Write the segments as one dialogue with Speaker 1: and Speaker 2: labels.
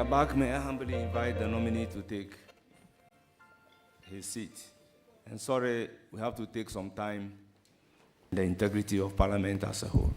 Speaker 1: Back, may I humbly invite the nominee to take his seat. And sorry, we have to take some time, the integrity of Parliament as a whole.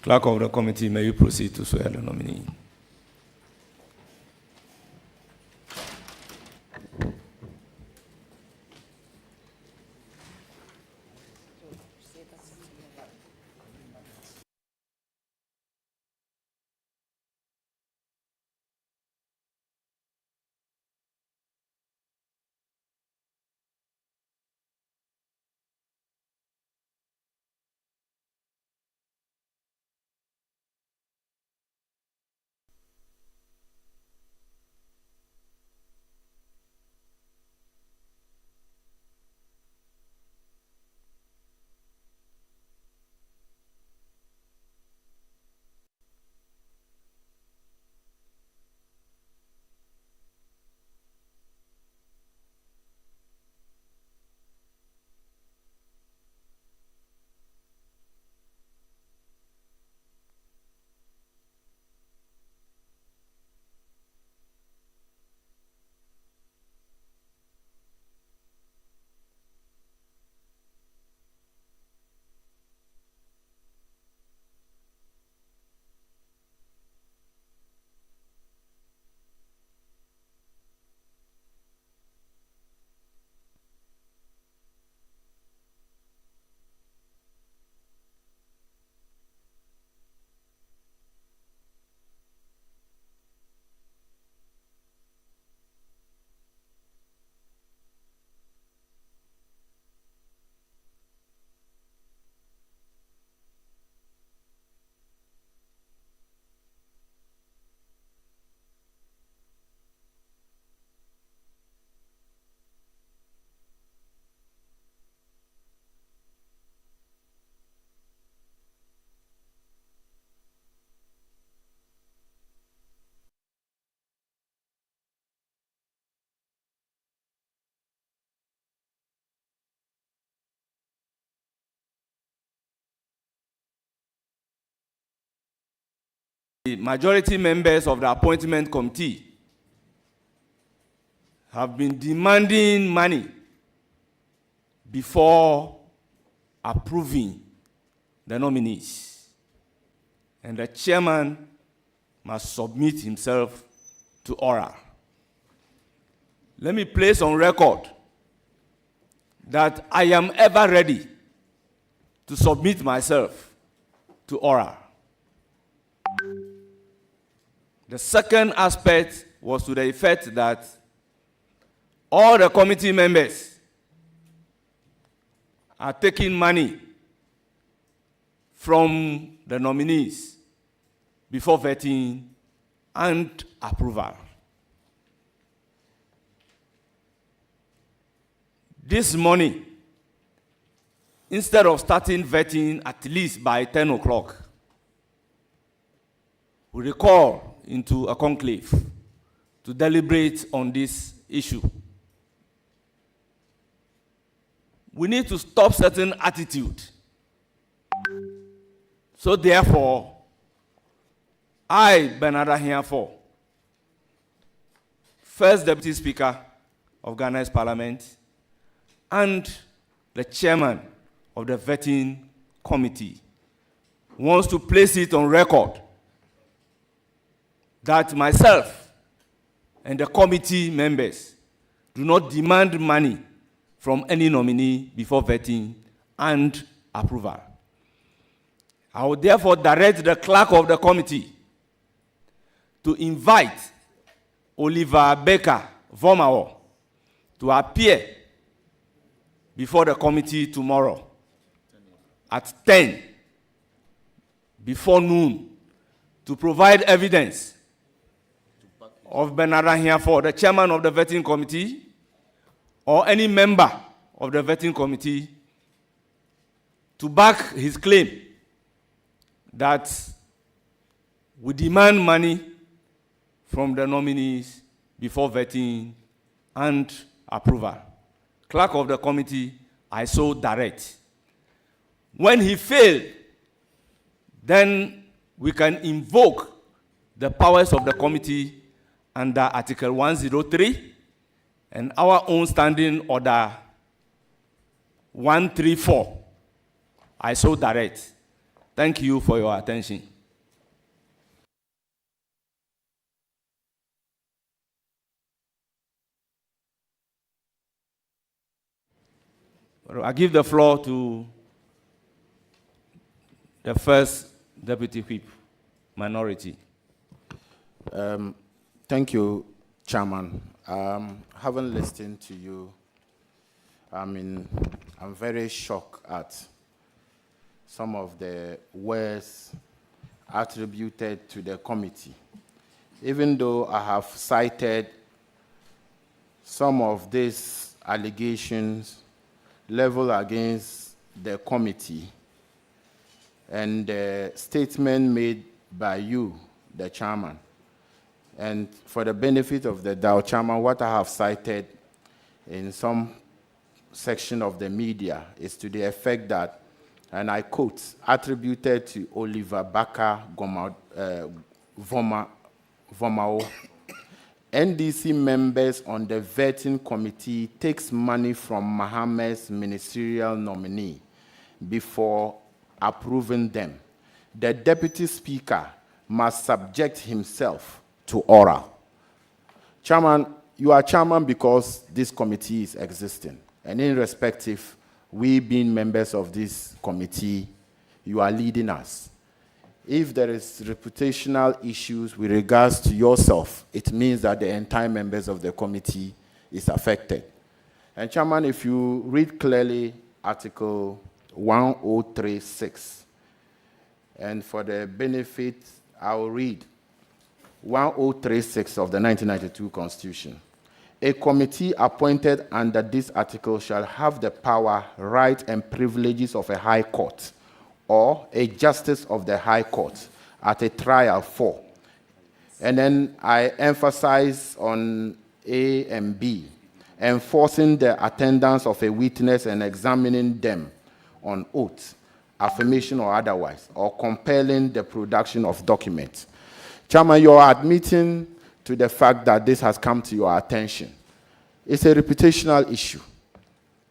Speaker 1: Clerk of the committee, may you proceed to swear the nominee. The majority members of the appointment committee have been demanding money before approving the nominees. And the chairman must submit himself to oral. Let me place on record that I am ever ready to submit myself to oral. The second aspect was to the effect that all the committee members are taking money from the nominees before vetting and approval. This morning, instead of starting vetting at least by 10 o'clock, we recall into a conclave to deliberate on this issue. We need to stop certain attitude. So therefore, I, Bernard Ahiafo, First Deputy Speaker of Ghana's Parliament, and the Chairman of the Vetting Committee, wants to place it on record that myself and the committee members do not demand money from any nominee before vetting and approval. I will therefore direct the clerk of the committee to invite Oliver Baker Vomawo to appear before the committee tomorrow at 10 before noon to provide evidence of Bernard Ahiafo, the chairman of the vetting committee, or any member of the vetting committee, to back his claim that we demand money from the nominees before vetting and approval. Clerk of the committee, I so direct. When he failed, then we can invoke the powers of the committee under Article 103 and our own standing order 134. I so direct. Thank you for your attention. I give the floor to the first Deputy Whip, Minority.
Speaker 2: Thank you, Chairman. Having listened to you, I'm very shocked at some of the words attributed to the committee. Even though I have cited some of these allegations leveled against the committee and the statement made by you, the chairman. And for the benefit of the doubt, Chairman, what I have cited in some section of the media is to the effect that, and I quote, attributed to Oliver Baka Vomao, NDC members on the vetting committee takes money from Mohammed's ministerial nominee before approving them. The deputy speaker must subject himself to oral. Chairman, you are chairman because this committee is existing. And irrespective, we being members of this committee, you are leading us. If there is reputational issues with regards to yourself, it means that the entire members of the committee is affected. And Chairman, if you read clearly Article 1036, and for the benefit, I'll read 1036 of the 1992 Constitution. A committee appointed under this article shall have the power, right, and privileges of a high court or a justice of the high court at a trial for. And then I emphasize on A and B, enforcing the attendance of a witness and examining them on oath, affirmation or otherwise, or compelling the production of documents. Chairman, you are admitting to the fact that this has come to your attention. It's a reputational issue.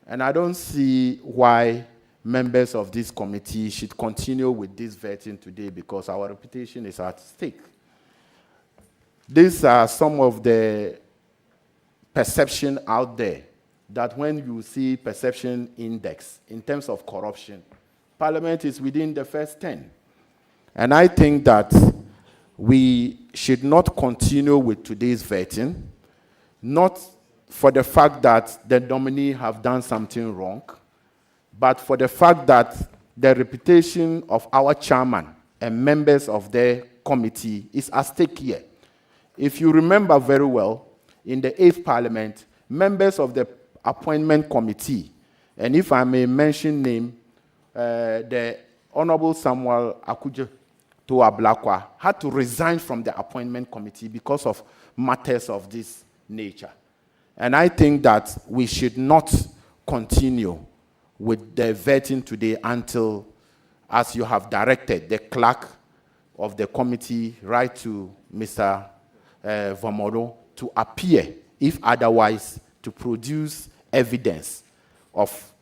Speaker 2: And I don't see why members of this committee should continue with this vetting today because our reputation is at stake. These are some of the perception out there that when you see perception index in terms of corruption, Parliament is within the first 10. And I think that we should not continue with today's vetting, not for the fact that the nominee have done something wrong, but for the fact that the reputation of our chairman and members of the committee is at stake here. If you remember very well, in the 8th Parliament, members of the appointment committee, and if I may mention name, the Honorable Samuel Akudjo Toa-Blakwa had to resign from the appointment committee because of matters of this nature. And I think that we should not continue with the vetting today until, as you have directed, the clerk of the committee write to Mr. Vomoro to appear, if otherwise, to produce evidence of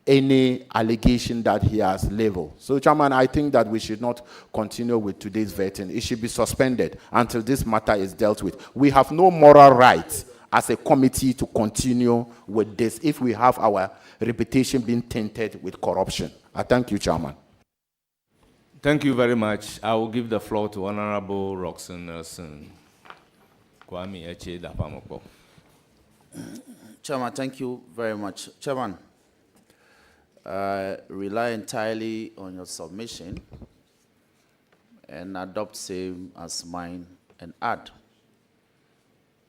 Speaker 2: any allegation that he has leveled. So, Chairman, I think that we should not continue with today's vetting. It should be suspended until this matter is dealt with. We have no moral right as a committee to continue with this if we have our reputation being tainted with corruption. I thank you, Chairman.
Speaker 1: Thank you very much. I will give the floor to Honorable Roxanne Nelson. Kwame Eche Dapamoko.
Speaker 3: Chairman, thank you very much. Chairman, I rely entirely on your submission and adopt same as mine and add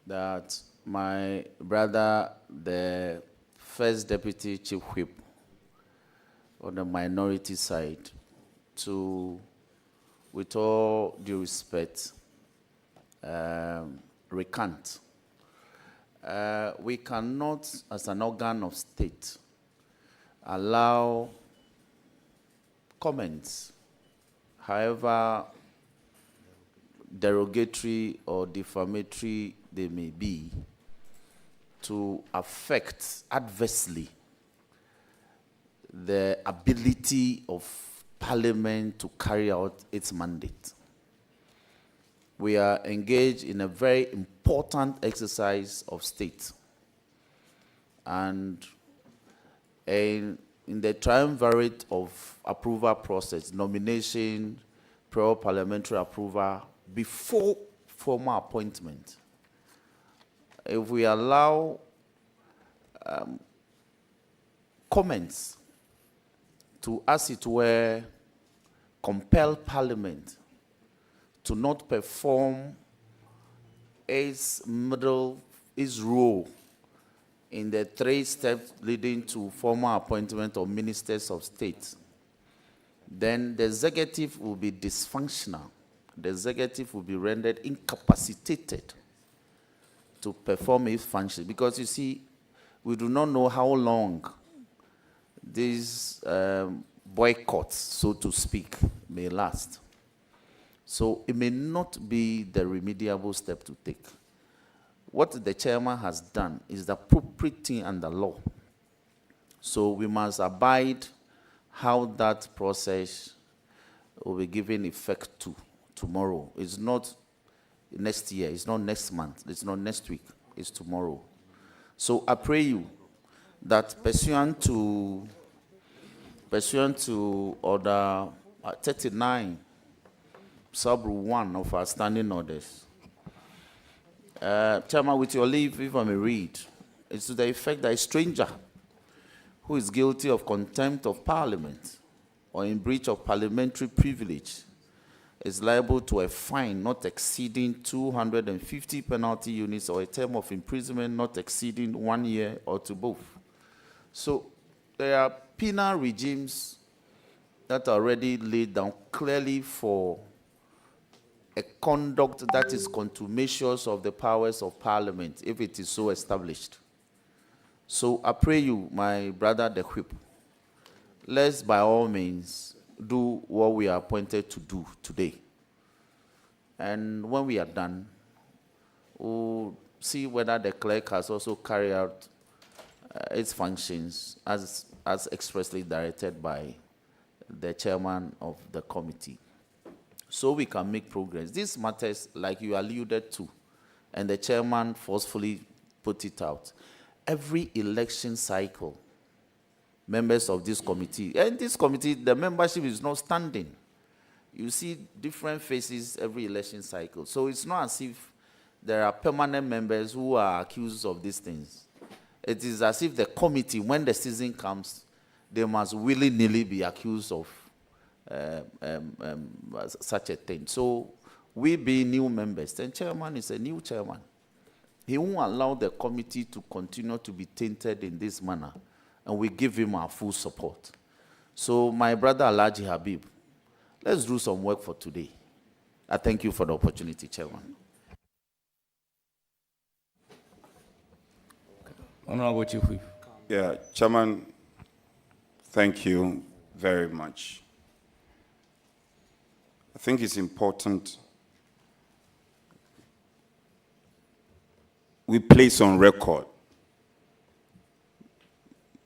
Speaker 3: that my brother, the first Deputy Chief Whip on the minority side, to, with all due respect, recant. We cannot, as an organ of state, allow comments, however derogatory or defamatory they may be, to affect adversely the ability of Parliament to carry out its mandate. We are engaged in a very important exercise of state. And in the triumvirate of approval process, nomination, prior parliamentary approval, before formal appointment, if we allow comments to, as it were, compel Parliament to not perform its role in the 3 steps leading to formal appointment of ministers of state, then the executive will be dysfunctional. The executive will be rendered incapacitated to perform its function. Because you see, we do not know how long these boycotts, so to speak, may last. So it may not be the remediable step to take. What the chairman has done is the appropriate thing under law. So we must abide how that process will be given effect to tomorrow. It's not next year, it's not next month, it's not next week, it's tomorrow. So I pray you that pursuant to Order 39, Sub-Rule 1 of our standing orders, Chairman, with your leave, if I may read, it's to the effect that a stranger who is guilty of contempt of Parliament or in breach of parliamentary privilege is liable to a fine not exceeding 250 penalty units or a term of imprisonment not exceeding 1 year or to both. So there are penal regimes that are already laid down clearly for a conduct that is contumacious of the powers of Parliament, if it is so established. So I pray you, my brother the whip, let's by all means do what we are appointed to do today. And when we are done, we'll see whether the clerk has also carried out its functions as expressly directed by the chairman of the committee, so we can make progress. These matters, like you alluded to, and the chairman forcefully put it out, every election cycle, members of this committee, and this committee, the membership is not standing. You see different faces every election cycle. So it's not as if there are permanent members who are accused of these things. It is as if the committee, when the season comes, they must willy-nilly be accused of such a thing. So we being new members, the chairman is a new chairman. He won't allow the committee to continue to be tainted in this manner, and we give him our full support. So my brother Alhaji Habib, let's do some work for today. I thank you for the opportunity, Chairman.
Speaker 1: Honorable Chief Whip.
Speaker 4: Yeah, Chairman, thank you very much. I think it's important we place on record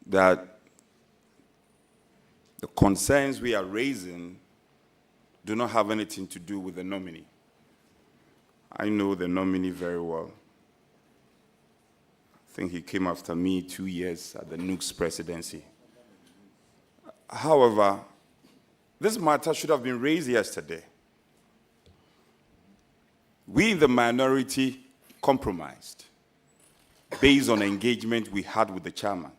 Speaker 4: that the concerns we are raising do not have anything to do with the nominee. I know the nominee very well. I think he came after me 2 years at the Nooks presidency. However, this matter should have been raised yesterday. We in the minority compromised based on engagement we had with the chairman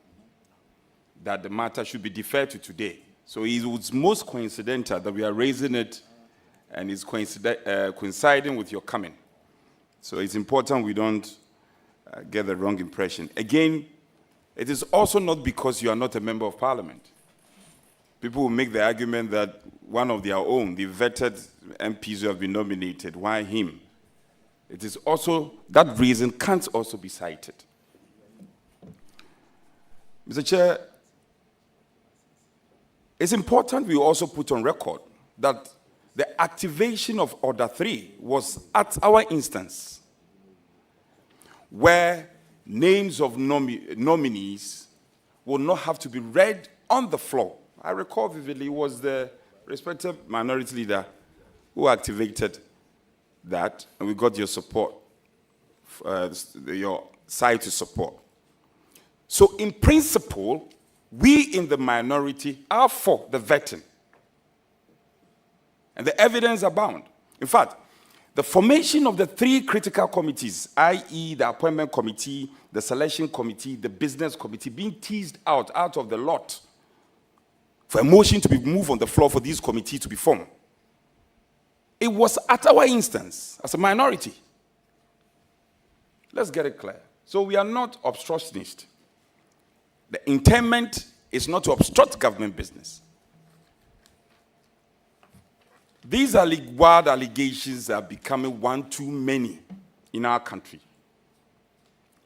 Speaker 4: that the matter should be deferred to today. So it was most coincidental that we are raising it and it's coinciding with your coming. So it's important we don't get the wrong impression. Again, it is also not because you are not a member of parliament. People will make the argument that one of their own, the vetted MPs who have been nominated, why him? It is also, that reason can't also be cited. Mr. Chair, it's important we also put on record that the activation of Order 3 was at our instance, where names of nominees will not have to be read on the floor. I recall vividly, it was the respected minority leader who activated that, and we got your support, your side to support. So in principle, we in the minority are for the vetting. And the evidence abound. In fact, the formation of the 3 critical committees, i.e. the appointment committee, the selection committee, the business committee, being teased out of the lot for a motion to be moved on the floor for these committees to be formed. It was at our instance as a minority. Let's get it clear. So we are not obstructionists. The intent is not to obstruct government business. These wild allegations are becoming one too many in our country.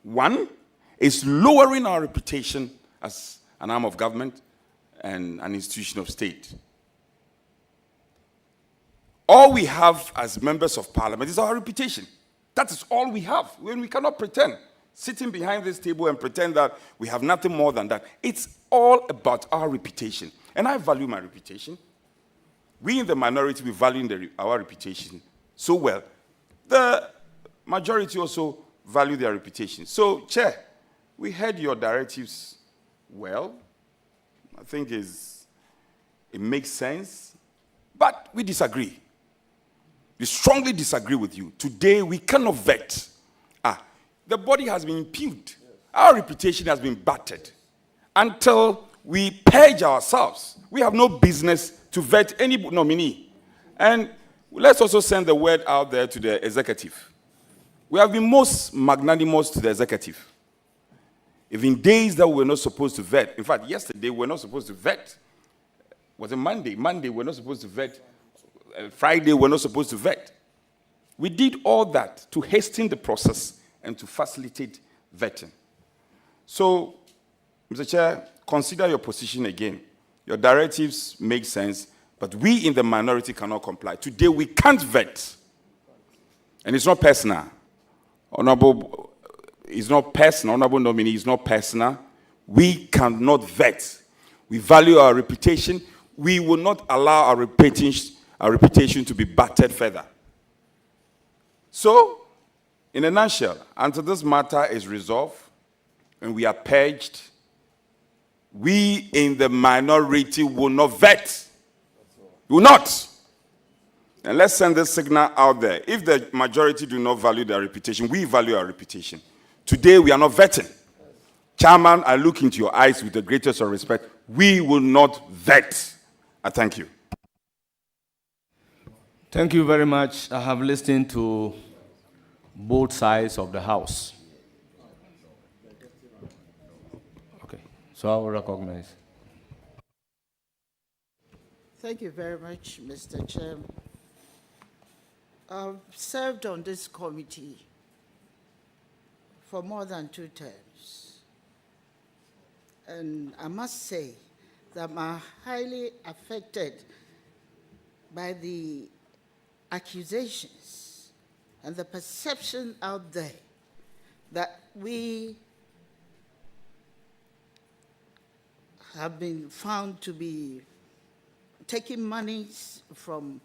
Speaker 4: One is lowering our reputation as an arm of government and an institution of state. All we have as members of parliament is our reputation. That is all we have. When we cannot pretend, sitting behind this table and pretend that we have nothing more than that. It's all about our reputation. And I value my reputation. We in the minority, we value our reputation so well. The majority also value their reputation. So, Chair, we heard your directives well. I think it makes sense. But we disagree. We strongly disagree with you. Today, we cannot vet. The body has been impugned. Our reputation has been battered. Until we purge ourselves, we have no business to vet any nominee. And let's also send the word out there to the executive. We have been most magnanimous to the executive. If in days that we were not supposed to vet, in fact, yesterday we were not supposed to vet. Was it Monday? Monday we were not supposed to vet. Friday we were not supposed to vet. We did all that to hasten the process and to facilitate vetting. So, Mr. Chair, consider your position again. Your directives make sense, but we in the minority cannot comply. Today, we can't vet. And it's not personal. Honorable nominee is not personal. We cannot vet. We value our reputation. We will not allow our reputation to be battered further. So, in a nutshell, until this matter is resolved and we are purged, we in the minority will not vet. We will not. And let's send this signal out there. If the majority do not value their reputation, we value our reputation. Today, we are not vetting. Chairman, I look into your eyes with the greatest of respect. We will not vet. I thank you.
Speaker 1: Thank you very much. I have listened to both sides of the House. Okay, so I will recognize.
Speaker 5: Thank you very much, Mr. Chairman. I've served on this committee for more than 2 terms. And I must say that I'm highly affected by the accusations and the perception out there that we have been found to be taking monies from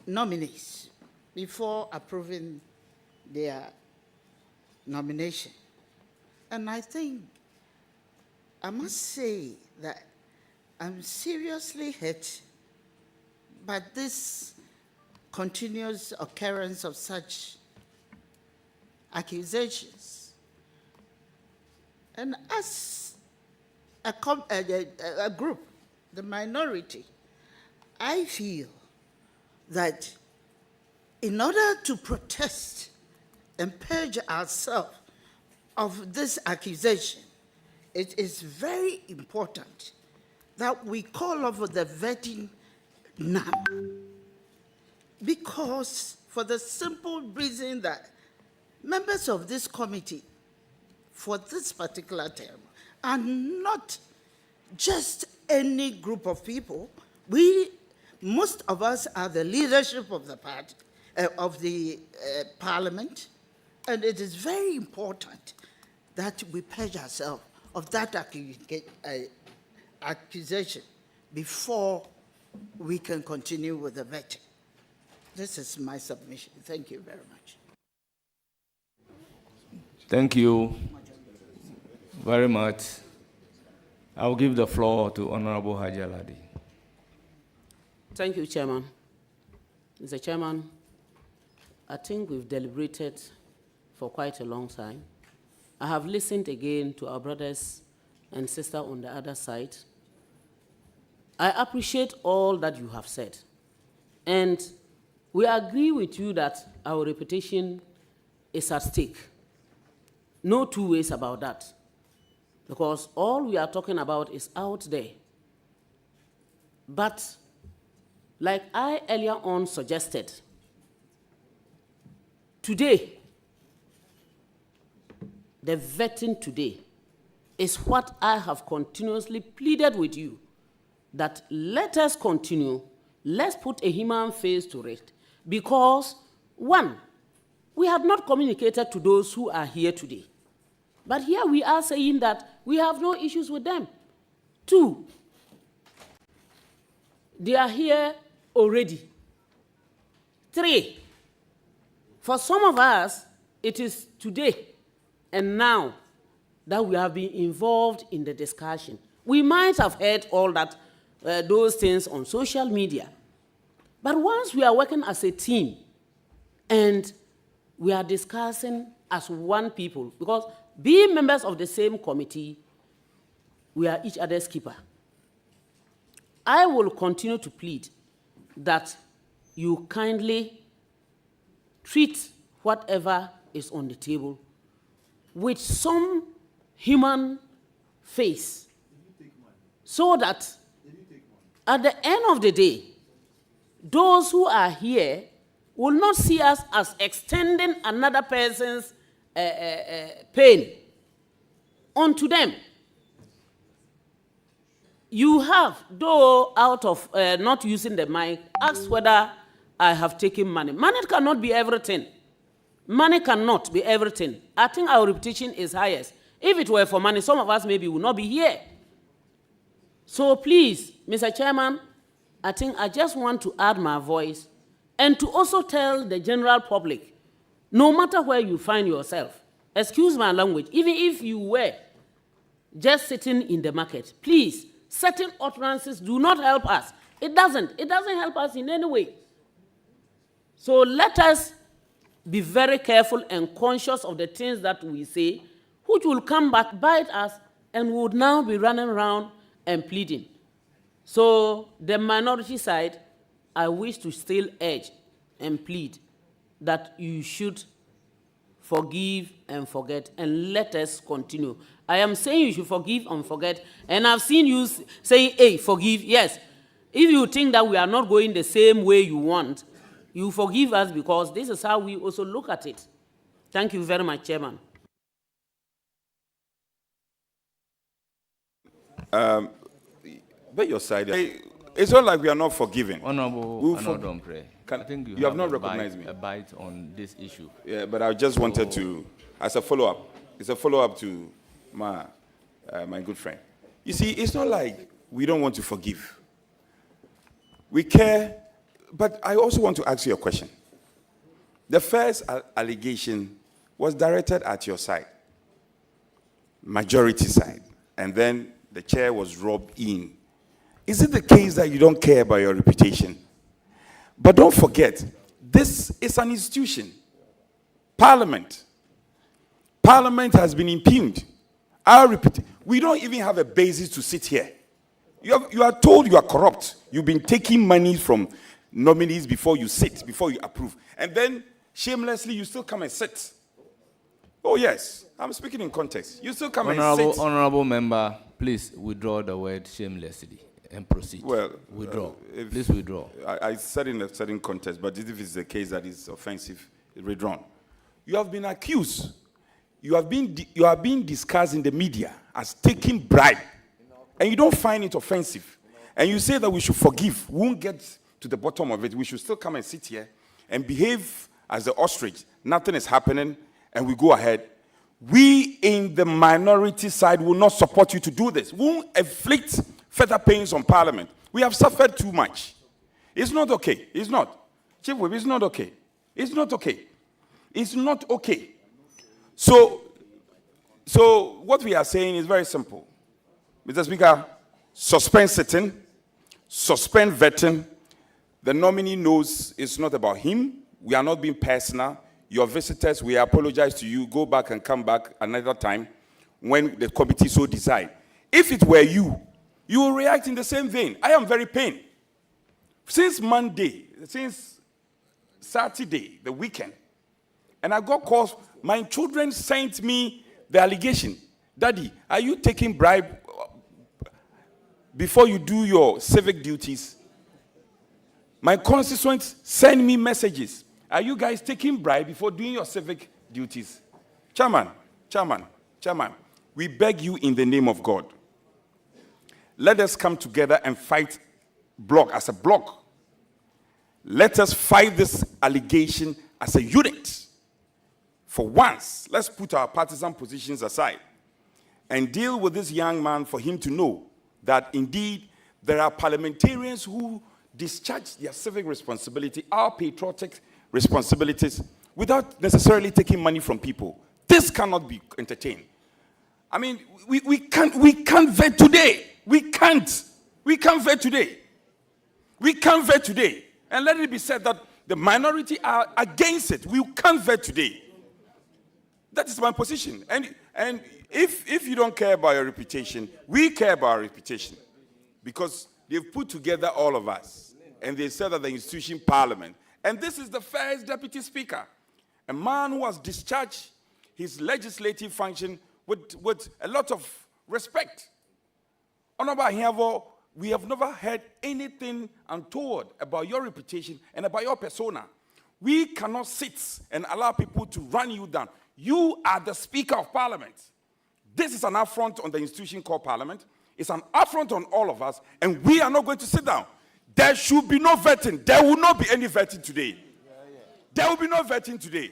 Speaker 5: nominees before approving their nomination. And I think I must say that I'm seriously hurt by this continuous occurrence of such accusations. And as a group, the minority, I feel that in order to protest and purge ourselves of this accusation, it is very important that we call over the vetting now. Because for the simple reason that members of this committee for this particular term are not just any group of people. Most of us are the leadership of the party, of the parliament, and it is very important that we purge ourselves of that accusation before we can continue with the vetting. This is my submission. Thank you very much.
Speaker 1: Thank you very much. I'll give the floor to Honorable Hajaladi.
Speaker 6: Thank you, Chairman. Mr. Chairman, I think we've deliberated for quite a long time. I have listened again to our brothers and sisters on the other side. I appreciate all that you have said. And we agree with you that our reputation is at stake. No two ways about that. Because all we are talking about is out there. But like I earlier on suggested, today, the vetting today is what I have continuously pleaded with you, that let us continue, let's put a human face to it. Because, one, we have not communicated to those who are here today. But here we are saying that we have no issues with them. Two, they are here already. Three, for some of us, it is today and now that we have been involved in the discussion. We might have heard all that, those things on social media. But once we are working as a team and we are discussing as one people, because being members of the same committee, we are each other's keeper. I will continue to plead that you kindly treat whatever is on the table with some human face, so that at the end of the day, those who are here will not see us as extending another person's pain onto them. You have, though out of not using the mic, asked whether I have taken money. Money cannot be everything. Money cannot be everything. I think our reputation is highest. If it were for money, some of us maybe would not be here. So please, Mr. Chairman, I think I just want to add my voice and to also tell the general public, no matter where you find yourself, excuse my language, even if you were just sitting in the market, please, certain utterances do not help us. It doesn't help us in any way. So let us be very careful and conscious of the things that we say, which will come back, bite us, and would now be running around and pleading. So the minority side, I wish to still urge and plead that you should forgive and forget, and let us continue. I am saying you should forgive and forget, and I've seen you saying, hey, forgive, yes. If you think that we are not going the same way you want, you forgive us, because this is how we also look at it. Thank you very much, Chairman.
Speaker 4: But your side, it's not like we are not forgiving.
Speaker 1: Honorable Anodompre, I think
Speaker 4: you have not recognized me.
Speaker 1: A bite on this issue.
Speaker 4: Yeah, but I just wanted to, as a follow-up, it's a follow-up to my good friend. You see, it's not like we don't want to forgive. We care, but I also want to ask you a question. The first allegation was directed at your side, majority side, and then the chair was robbed in. Is it the case that you don't care about your reputation? But don't forget, this is an institution. Parliament. Parliament has been impugned. We don't even have a basis to sit here. You are told you are corrupt. You've been taking money from nominees before you sit, before you approve. And then, shamelessly, you still come and sit. Oh, yes. I'm speaking in context. You still come and sit.
Speaker 1: Honorable member, please withdraw the word shamelessly and proceed.
Speaker 4: Well,
Speaker 1: withdraw. Please withdraw.
Speaker 4: I said in a certain context, but if it's the case that is offensive, it's withdrawn. You have been accused. You are being discussed in the media as taking bribe, and you don't find it offensive. And you say that we should forgive. We won't get to the bottom of it. We should still come and sit here and behave as the ostrich. Nothing is happening, and we go ahead. We in the minority side will not support you to do this. We won't inflict further pains on Parliament. We have suffered too much. It's not okay. It's not. Chief Whip, it's not okay. It's not okay. It's not okay. So what we are saying is very simple. Mr. Speaker, suspend sitting, suspend vetting. The nominee knows it's not about him. We are not being personal. Your visitors, we apologize to you. Go back and come back another time when the committee so decide. If it were you, you will react in the same vein. I am very pained. Since Monday, since Saturday, the weekend, and I got calls, my children sent me the allegation. Daddy, are you taking bribe before you do your civic duties? My constituents send me messages. Are you guys taking bribe before doing your civic duties? Chairman, we beg you in the name of God. Let us come together and fight as a bloc. Let us fight this allegation as a unit. For once, let's put our partisan positions aside and deal with this young man for him to know that indeed there are parliamentarians who discharge their civic responsibility, our patriotic responsibilities, without necessarily taking money from people. This cannot be entertained. I mean, we can't vet today. We can't vet today. We can't vet today. And let it be said that the minority are against it. We can't vet today. That is my position. And if you don't care about your reputation, we care about our reputation. Because they've put together all of us. And they said that the institution parliament. And this is the first deputy speaker. A man who has discharged his legislative function with a lot of respect. Honorable Hiavo, we have never heard anything untoward about your reputation and about your persona. We cannot sit and allow people to run you down. You are the Speaker of Parliament. This is an affront on the institution called Parliament. It's an affront on all of us, and we are not going to sit down. There should be no vetting. There will not be any vetting today. There will be no vetting today.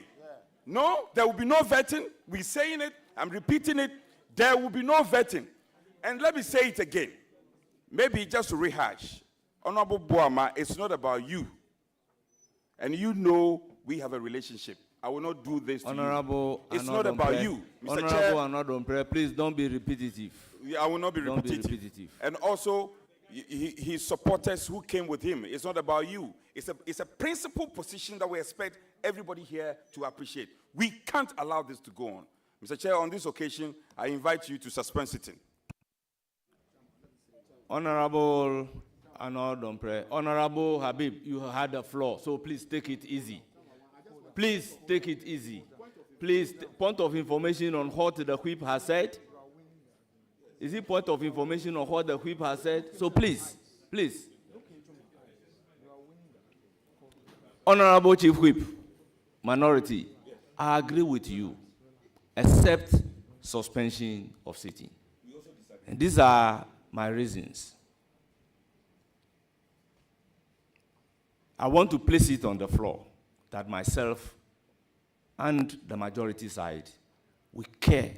Speaker 4: No, there will be no vetting. We're saying it. I'm repeating it. There will be no vetting. And let me say it again. Maybe just to rehash. Honorable Boamah, it's not about you. And you know we have a relationship. I will not do this to
Speaker 1: Honorable,
Speaker 4: you. It's not about you. Mr. Chair,
Speaker 1: Honorable, please don't be repetitive.
Speaker 4: I will not be
Speaker 1: Don't be
Speaker 4: repetitive.
Speaker 1: repetitive.
Speaker 4: And also, his supporters who came with him. It's not about you. It's a principal position that we expect everybody here to appreciate. We can't allow this to go on. Mr. Chair, on this occasion, I invite you to suspend sitting.
Speaker 1: Honorable Honorable Habib, you had the floor, so please take it easy. Please take it easy. Please, point of information on what the whip has said. Is it point of information on what the whip has said? So please. Honorable Chief Whip, minority, I agree with you, except suspension of sitting. And these are my reasons. I want to place it on the floor that myself and the majority side, we care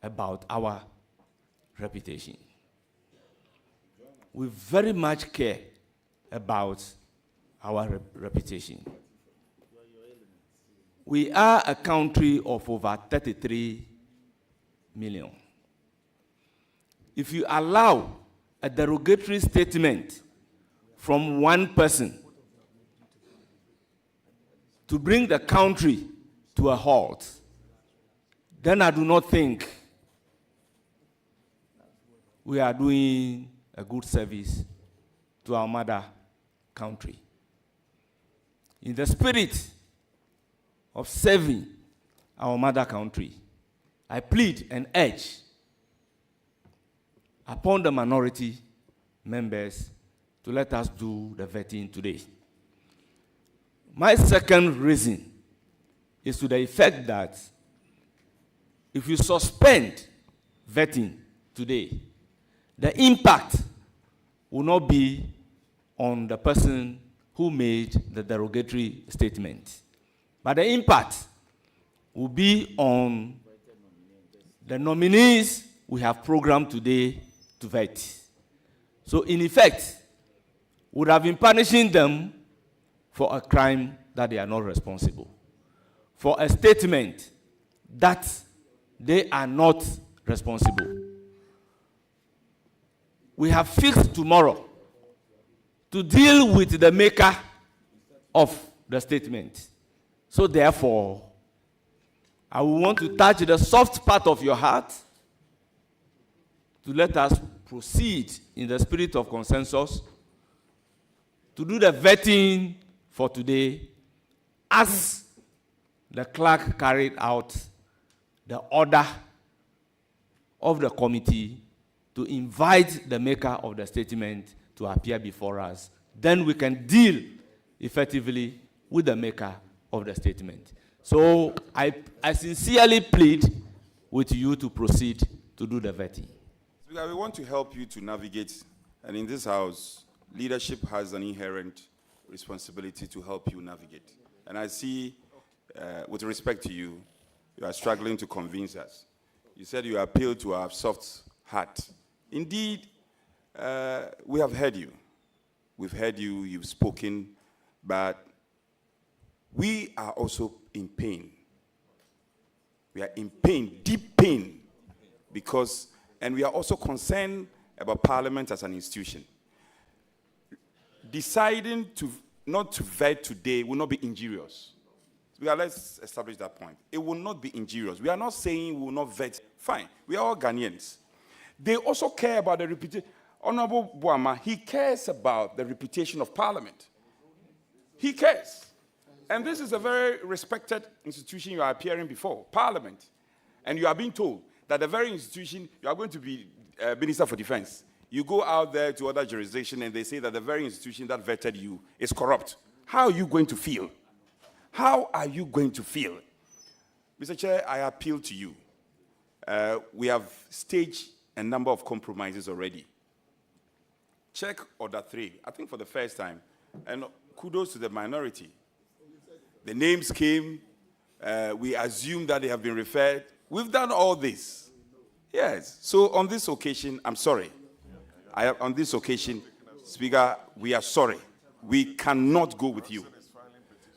Speaker 1: about our reputation. We very much care about our reputation. We are a country of over 33 million. If you allow a derogatory statement from one person to bring the country to a halt, then I do not think we are doing a good service to our mother country. In the spirit of serving our mother country, I plead and urge upon the minority members to let us do the vetting today. My second reason is to the effect that if you suspend vetting today, the impact will not be on the person who made the derogatory statement, but the impact will be on the nominees we have programmed today to vet. So in effect, would have been punishing them for a crime that they are not responsible, for a statement that they are not responsible. We have fixed tomorrow to deal with the maker of the statement. So therefore, I will want to touch the soft part of your heart to let us proceed in the spirit of consensus to do the vetting for today as the clerk carried out the order of the committee to invite the maker of the statement to appear before us. Then we can deal effectively with the maker of the statement. So I sincerely plead with you to proceed to do the vetting.
Speaker 4: Speaker, we want to help you to navigate, and in this house, leadership has an inherent responsibility to help you navigate. And I see, with respect to you, you are struggling to convince us. You said you appeal to our soft heart. Indeed, we have heard you. We've heard you, you've spoken, but we are also in pain. We are in pain, deep pain, because, and we are also concerned about Parliament as an institution. Deciding to not to vet today will not be injurious. Let's establish that point. It will not be injurious. We are not saying we will not vet. Fine, we are all Ghanaians. They also care about the reputation. Honorable Boamah, he cares about the reputation of Parliament. He cares. And this is a very respected institution you are appearing before, Parliament. And you are being told that the very institution, you are going to be Minister for Defense. You go out there to other jurisdictions and they say that the very institution that vetted you is corrupt. How are you going to feel? How are you going to feel? Mr. Chair, I appeal to you. We have staged a number of compromises already. Check Order 3, I think for the first time, and kudos to the minority. The names came, we assume that they have been referred. We've done all this. Yes, so on this occasion, I'm sorry. On this occasion, Speaker, we are sorry. We cannot go with you.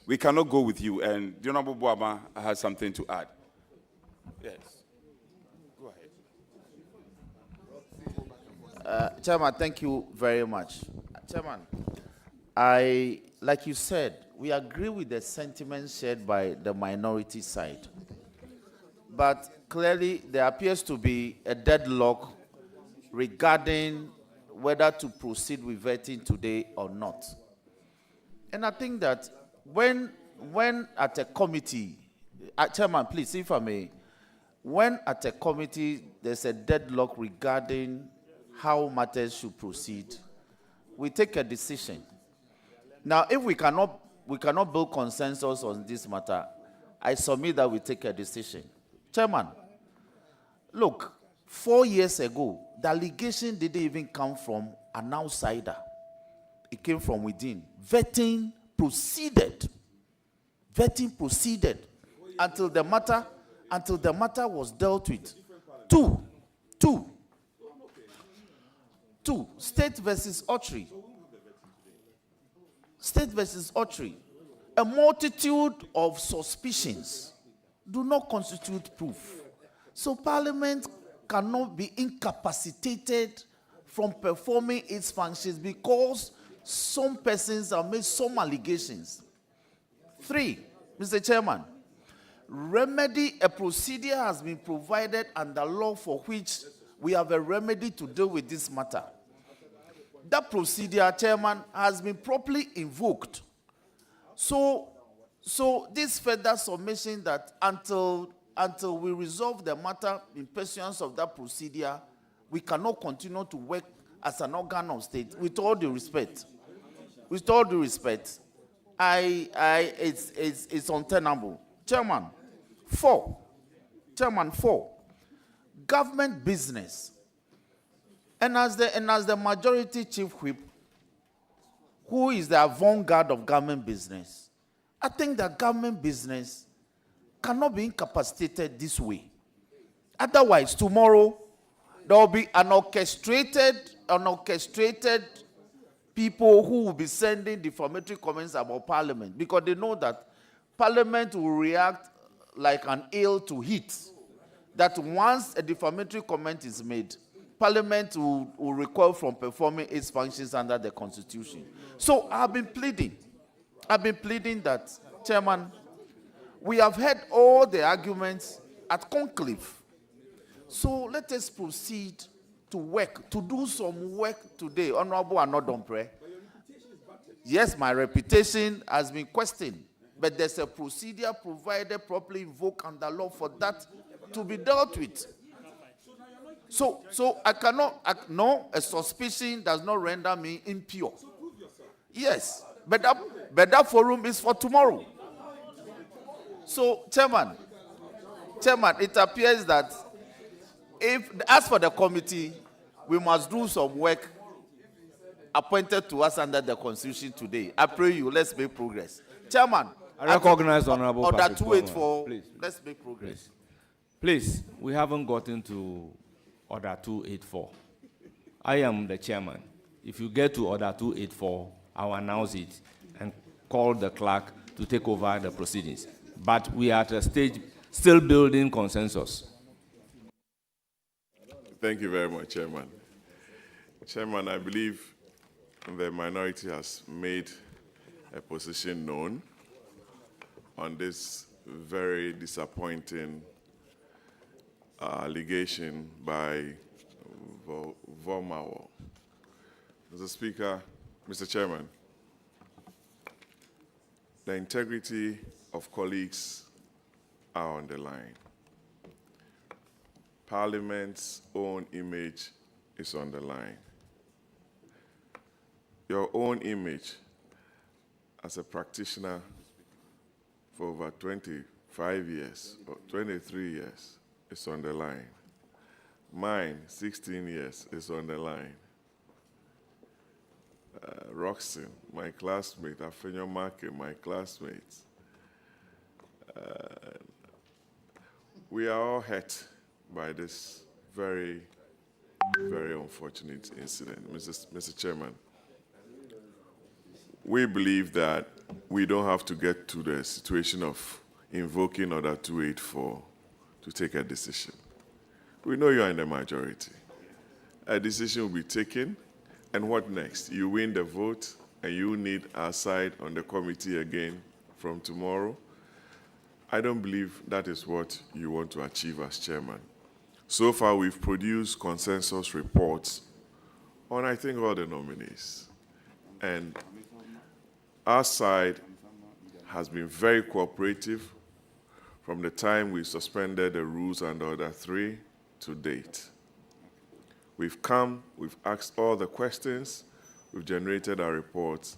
Speaker 4: We cannot go with you. And the Honorable Boamah has something to add. Yes. Go ahead.
Speaker 3: Chairman, thank you very much. Chairman, like you said, we agree with the sentiments shared by the minority side. But clearly, there appears to be a deadlock regarding whether to proceed with vetting today or not. And I think that when at a committee, Chairman, please, if I may, when at a committee there's a deadlock regarding how matters should proceed, we take a decision. Now, if we cannot build consensus on this matter, I submit that we take a decision. Chairman, look, 4 years ago, the allegation didn't even come from an outsider. It came from within. Vetting proceeded. Vetting proceeded until the matter was dealt with. Two. State versus Autry. State versus Autry. A multitude of suspicions do not constitute proof. So Parliament cannot be incapacitated from performing its functions because some persons have made some allegations. 3, Mr. Chairman, a procedure has been provided under law for which we have a remedy to deal with this matter. That procedure, Chairman, has been properly invoked. So this further submission that until we resolve the matter in pursuance of that procedure, we cannot continue to work as an organ of state. With all due respect, it's untenable. Chairman, 4, government business. And as the majority chief whip, who is the avant-garde of government business, I think that government business cannot be incapacitated this way. Otherwise, tomorrow, there will be an orchestrated people who will be sending defamatory comments about Parliament, because they know that Parliament will react like an ale to heat. That once a defamatory comment is made, Parliament will recoil from performing its functions under the Constitution. So I've been pleading that, Chairman, we have heard all the arguments at conclave. So let us proceed to work, to do some work today. Honorable Anodompre. Yes, my reputation has been questioned, but there's a procedure provided properly invoked under law for that to be dealt with. So I cannot, no, a suspicion does not render me impure. Yes, but that forum is for tomorrow. So, Chairman, it appears that as for the committee, we must do some work appointed to us under the Constitution today. I pray you, let's make progress. Chairman,
Speaker 1: I recognize Honorable
Speaker 3: Order
Speaker 1: Patrick
Speaker 3: 284,
Speaker 1: Please.
Speaker 3: let's make progress.
Speaker 1: Please, we haven't gotten to Order 284. I am the chairman. If you get to Order 284, I'll announce it and call the clerk to take over the proceedings. But we are at a stage still building consensus.
Speaker 7: Thank you very much, Chairman. Chairman, I believe the minority has made a position known on this very disappointing allegation by Boamah. Mr. Speaker, Mr. Chairman, the integrity of colleagues are on the line. Parliament's own image is on the line. Your own image as a practitioner for over 25 years or 23 years is on the line. Mine, 16 years, is on the line. Roxanne, my classmate, Afenyo Make, my classmates. We are all hurt by this very, very unfortunate incident. Mr. Chairman, we believe that we don't have to get to the situation of invoking Order 284 to take a decision. We know you are in the majority. A decision will be taken, and what next? You win the vote, and you need our side on the committee again from tomorrow. I don't believe that is what you want to achieve as chairman. So far, we've produced consensus reports on, I think, all the nominees. And our side has been very cooperative from the time we suspended the rules under Order 3 to date. We've come, we've asked all the questions, we've generated our reports.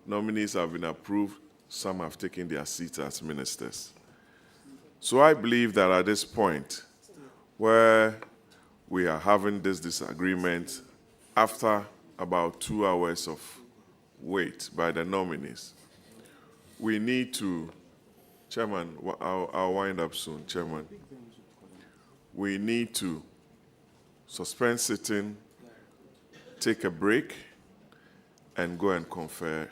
Speaker 7: Nominees have been approved, some have taken their seats as ministers. So I believe that at this point, where we are having this disagreement after about 2 hours of wait by the nominees, we need to, Chairman, I'll wind up soon, Chairman. We need to suspend sitting, take a break, and go and confer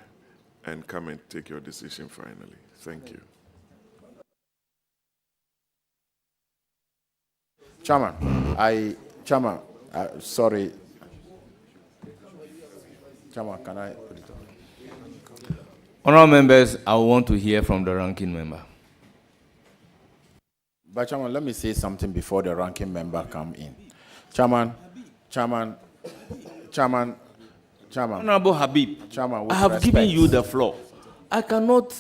Speaker 7: and come and take your decision finally. Thank you.
Speaker 2: Chairman, sorry. Chairman, can I put it on?
Speaker 1: Honourable members, I want to hear from the ranking member.
Speaker 2: But Chairman, let me say something before the ranking member come in. Chairman.
Speaker 1: Honourable Habib,
Speaker 2: Chairman, with
Speaker 1: I have given
Speaker 2: respect.
Speaker 1: you the floor. I cannot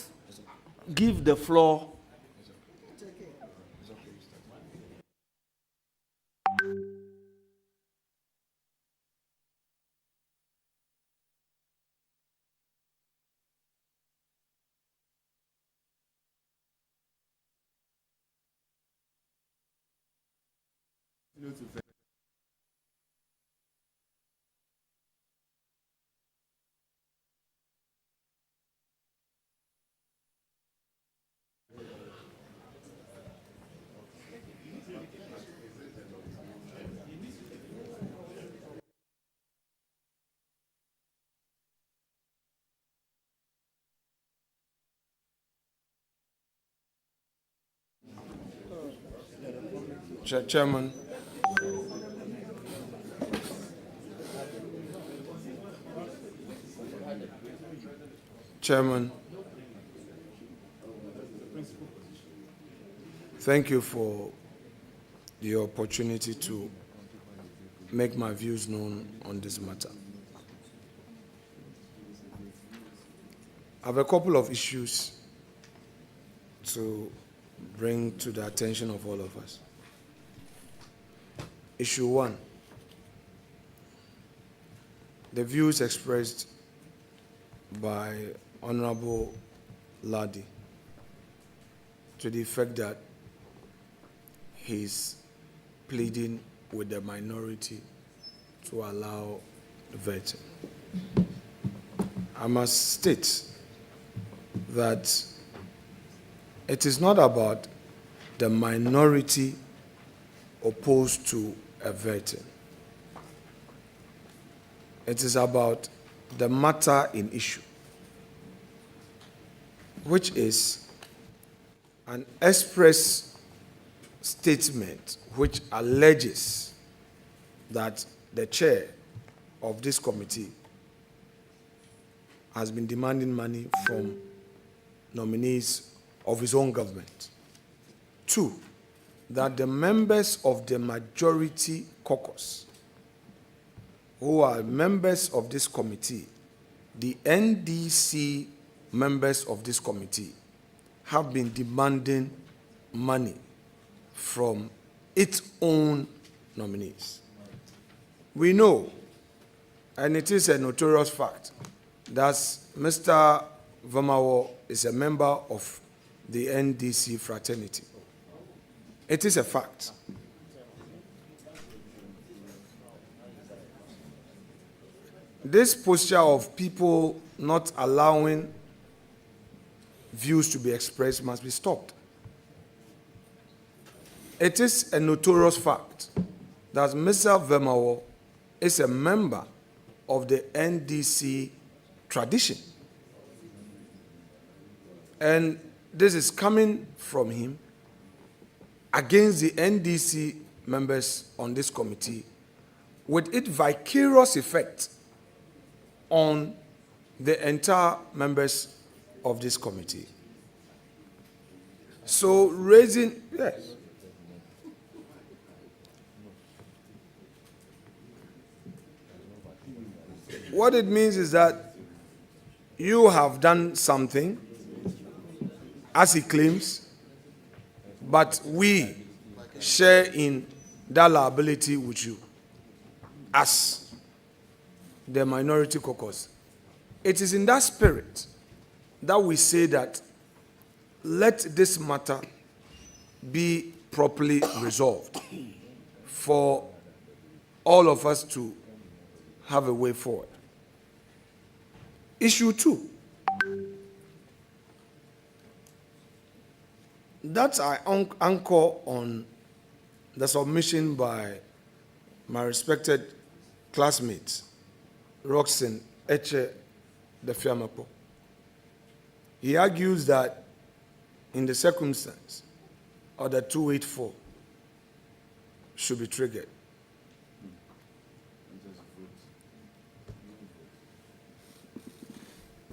Speaker 1: give the floor.
Speaker 8: Chairman. Chairman, thank you for the opportunity to make my views known on this matter. I have a couple of issues to bring to the attention of all of us. Issue 1, the views expressed by Honorable Ladi to the effect that he's pleading with the minority to allow vetting. I must state that it is not about the minority opposed to a vetting. It is about the matter in issue, which is an express statement which alleges that the chair of this committee has been demanding money from nominees of his own government. 2, that the members of the majority caucus who are members of this committee, the NDC members of this committee, have been demanding money from its own nominees. We know, and it is a notorious fact, that Mr. Boamah is a member of the NDC fraternity. It is a fact. This posture of people not allowing views to be expressed must be stopped. It is a notorious fact that Mr. Boamah is a member of the NDC tradition. And this is coming from him against the NDC members on this committee, with its vicarious effect on the entire members of this committee. So raising, yes. What it means is that you have done something, as he claims, but we share in that liability with you as the minority caucus. It is in that spirit that we say that let this matter be properly resolved for all of us to have a way forward. Issue 2. That I anchor on the submission by my respected classmate, Roxanne Eche de Fiamapo. He argues that in the circumstance, Order 284 should be triggered.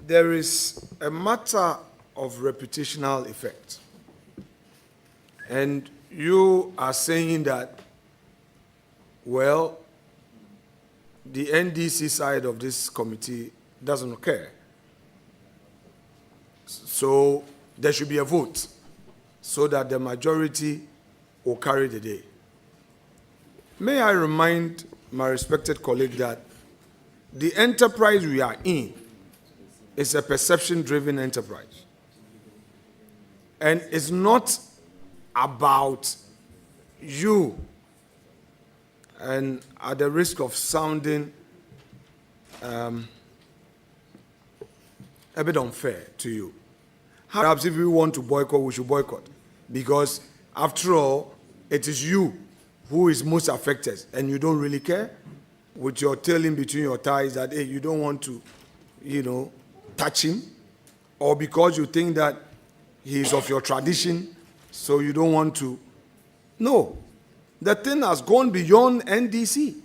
Speaker 8: There is a matter of reputational effect. And you are saying that, well, the NDC side of this committee doesn't care. So there should be a vote so that the majority will carry the day. May I remind my respected colleague that the enterprise we are in is a perception-driven enterprise. And it's not about you, and at the risk of sounding a bit unfair to you. Perhaps if we want to boycott, we should boycott. Because after all, it is you who is most affected, and you don't really care, with your tail in between your thighs that, hey, you don't want to, touch him, or because you think that he is of your tradition, so you don't want to. No. The thing has gone beyond NDC.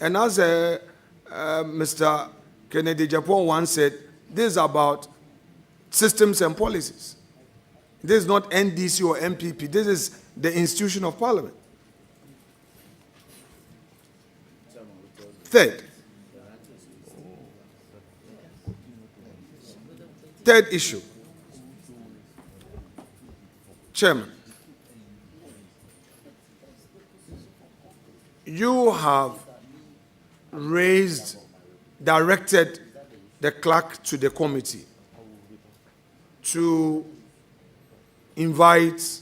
Speaker 8: And as Mr. Kennedy Japan once said, this is about systems and policies. This is not NDC or MPP. This is the institution of parliament. Third issue. Chairman, you have directed the clerk to the committee to invite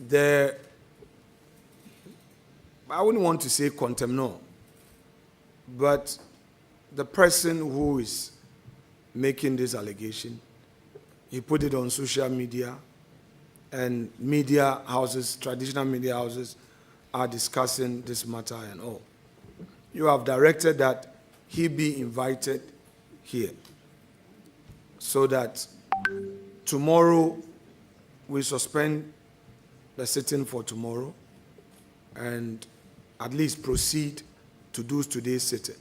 Speaker 8: the, I wouldn't want to say contemnor, but the person who is making this allegation. He put it on social media, and media houses, traditional media houses, are discussing this matter and all. You have directed that he be invited here so that tomorrow we suspend the sitting for tomorrow and at least proceed to do today's sitting.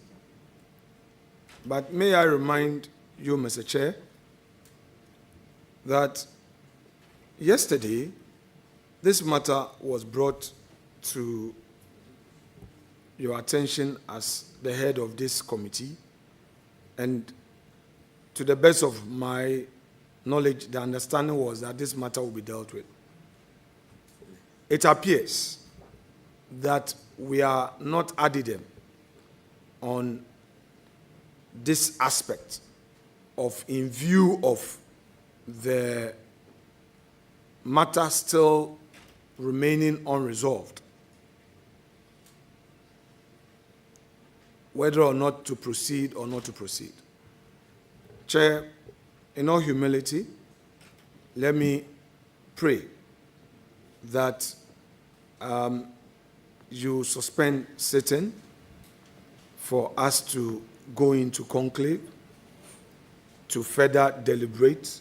Speaker 8: But may I remind you, Mr. Chair, that yesterday this matter was brought to your attention as the head of this committee, and to the best of my knowledge, the understanding was that this matter will be dealt with. It appears that we are not adding on this aspect of, in view of the matter still remaining unresolved, whether or not to proceed or not to proceed. Chair, in all humility, let me pray that you suspend sitting for us to go into conclave, to further deliberate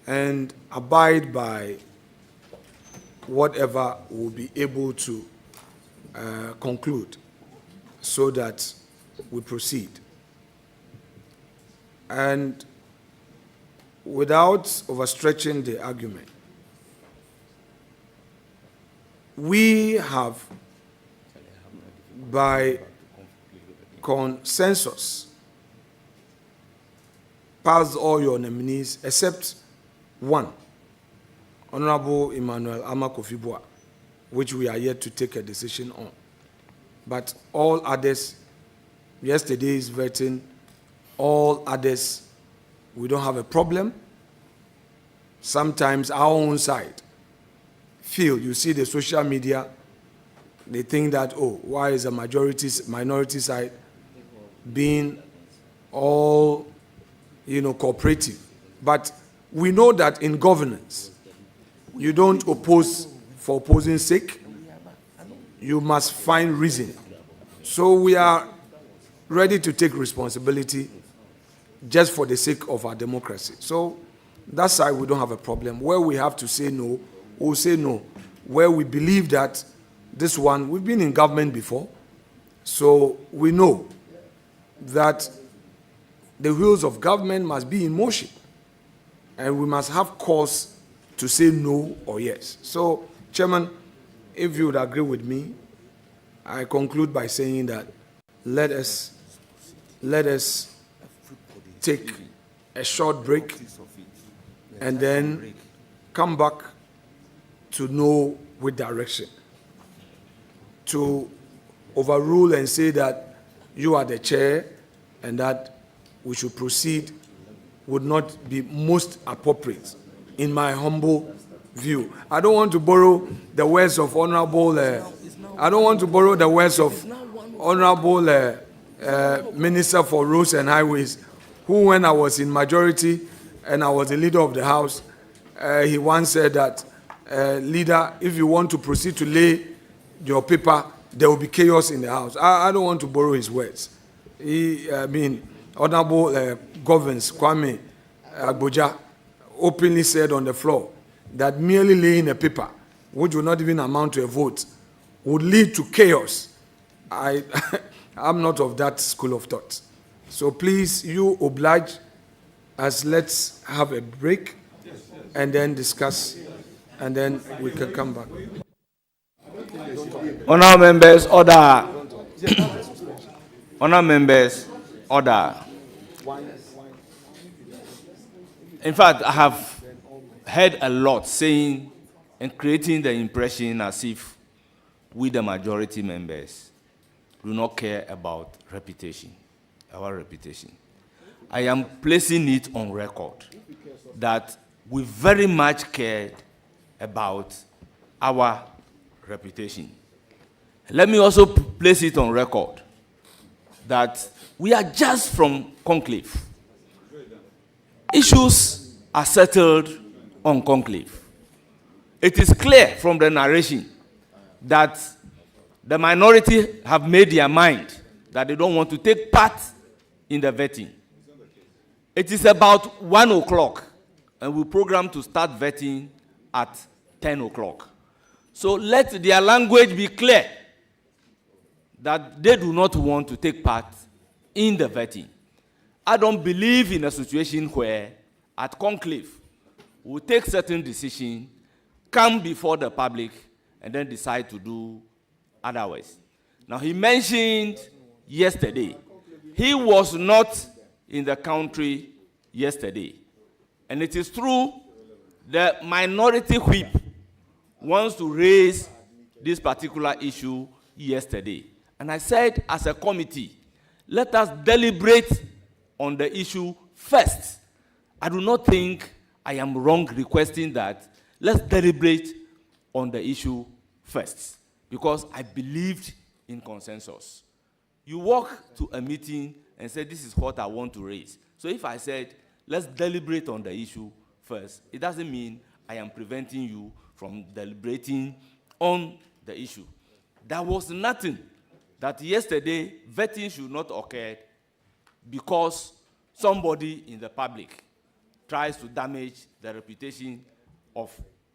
Speaker 8: and abide by whatever we'll be able to conclude, so that we proceed. And without overstretching the argument, we have, by consensus, passed all your nominees except one, Honorable Emmanuel Kofi Omane, which we are yet to take a decision on. But all others, yesterday's vetting, all others, we don't have a problem. Sometimes our own side feel, you see the social media, they think that, oh, why is the minority side being all, cooperative? But we know that in governance, you don't oppose for opposing sake. You must find reason. So we are ready to take responsibility just for the sake of our democracy. So that side, we don't have a problem. Where we have to say no, we'll say no. Where we believe that this one, we've been in government before, so we know that the wheels of government must be in motion, and we must have cause to say no or yes. So, Chairman, if you would agree with me, I conclude by saying that let us take a short break and then come back to know with direction. To overrule and say that you are the chair and that we should proceed would not be most appropriate, in my humble view. I don't want to borrow the words of Honorable Minister for Roads and Highways, who, when I was in majority and I was the leader of the House, he once said that, leader, if you want to proceed to lay your paper, there will be chaos in the House. I don't want to borrow his words. Honorable Governors Kwame Agboja openly said on the floor that merely laying a paper which will not even amount to a vote, would lead to chaos. I'm not of that school of thought. So please, you oblige us, let's have a break and then discuss, and then we can come back.
Speaker 1: Honourable members, order. Honourable members, order. In fact, I have heard a lot saying and creating the impression as if we, the majority members, do not care about reputation, our reputation. I am placing it on record that we very much cared about our reputation. Let me also place it on record that we are just from conclave. Issues are settled on conclave. It is clear from the narration that the minority have made their mind that they don't want to take part in the vetting. It is about 1 o'clock, and we program to start vetting at 10 o'clock. So let their language be clear that they do not want to take part in the vetting. I don't believe in a situation where, at conclave, we take certain decisions, come before the public, and then decide to do otherwise. Now, he mentioned yesterday, he was not in the country yesterday. And it is true, the minority whip wants to raise this particular issue yesterday. And I said, as a committee, let us deliberate on the issue first. I do not think I am wrong requesting that. Let's deliberate on the issue first, because I believed in consensus. You walk to a meeting and say, this is what I want to raise. So if I said, let's deliberate on the issue first, it doesn't mean I am preventing you from deliberating on the issue. There was nothing that yesterday vetting should not occur because somebody in the public tries to damage the reputation of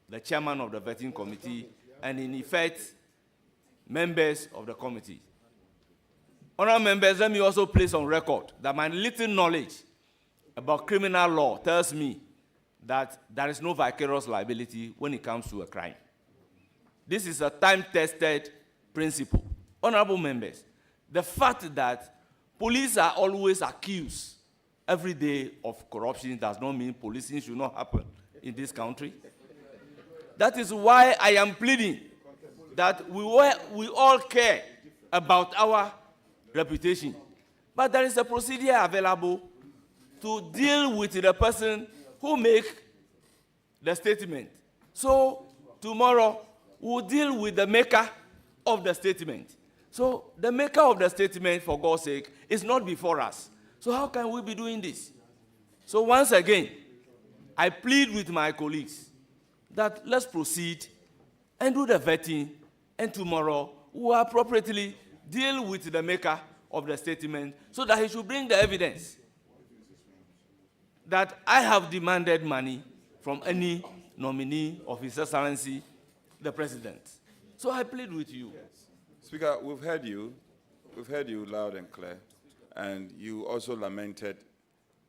Speaker 1: the chairman of the vetting committee and, in effect, members of the committee. Honourable members, let me also place on record that my little knowledge about criminal law tells me that there is no vicarious liability when it comes to a crime. This is a time-tested principle. Honourable members, the fact that police are always accused every day of corruption does not mean policing should not happen in this country. That is why I am pleading that we all care about our reputation. But there is a procedure available to deal with the person who make the statement. So tomorrow, we'll deal with the maker of the statement. So the maker of the statement, for God's sake, is not before us. So how can we be doing this? So once again, I plead with my colleagues that let's proceed and do the vetting, and tomorrow we'll appropriately deal with the maker of the statement so that he should bring the evidence that I have demanded money from any nominee of His Excellency, the President. So I plead with you.
Speaker 4: Speaker, we've heard you loud and clear, and you also lamented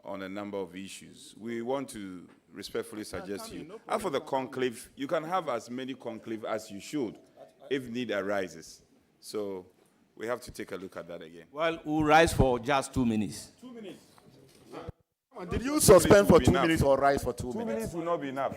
Speaker 4: on a number of issues. We want to respectfully suggest to you, and for the conclave, you can have as many conclave as you should, if need arises. So we have to take a look at that again.
Speaker 1: Well, we'll rise for just 2 minutes.
Speaker 4: 2 minutes.
Speaker 2: Did you suspend for 2
Speaker 4: enough.
Speaker 2: minutes or rise for 2
Speaker 4: 2
Speaker 2: minutes?
Speaker 4: minutes will not be enough.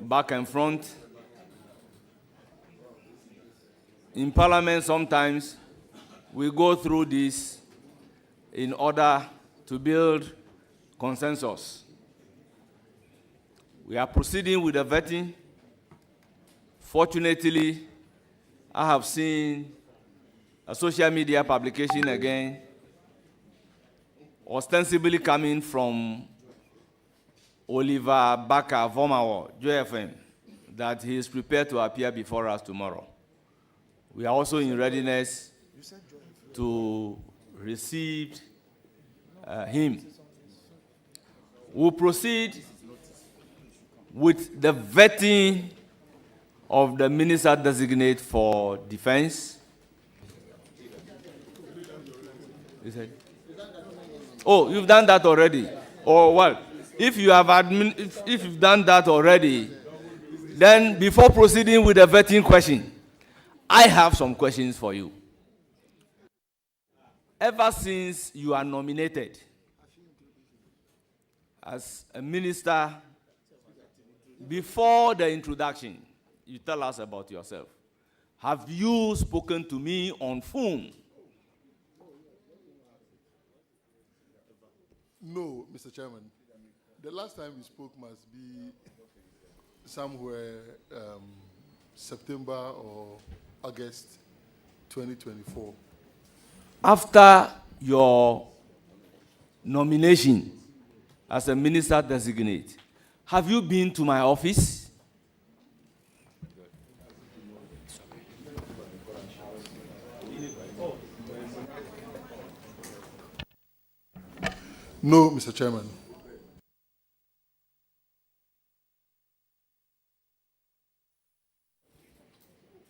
Speaker 1: back and front. In Parliament, sometimes we go through this in order to build consensus. We are proceeding with the vetting. Fortunately, I have seen a social media publication again, ostensibly coming from Oliver Baka Vomawo, JFM, that he is prepared to appear before us tomorrow. We are also in readiness to receive him. We'll proceed with the vetting of the Minister Designate for Defense. Oh, you've done that already. Oh, well, if you've done that already, then before proceeding with the vetting question, I have some questions for you. Ever since you are nominated as a minister, before the introduction, you tell us about yourself. Have you spoken to me on phone?
Speaker 9: No, Mr. Chairman. The last time we spoke must be somewhere September or August 2024.
Speaker 1: After your nomination as a minister designate, have you been to my office?
Speaker 9: No, Mr. Chairman.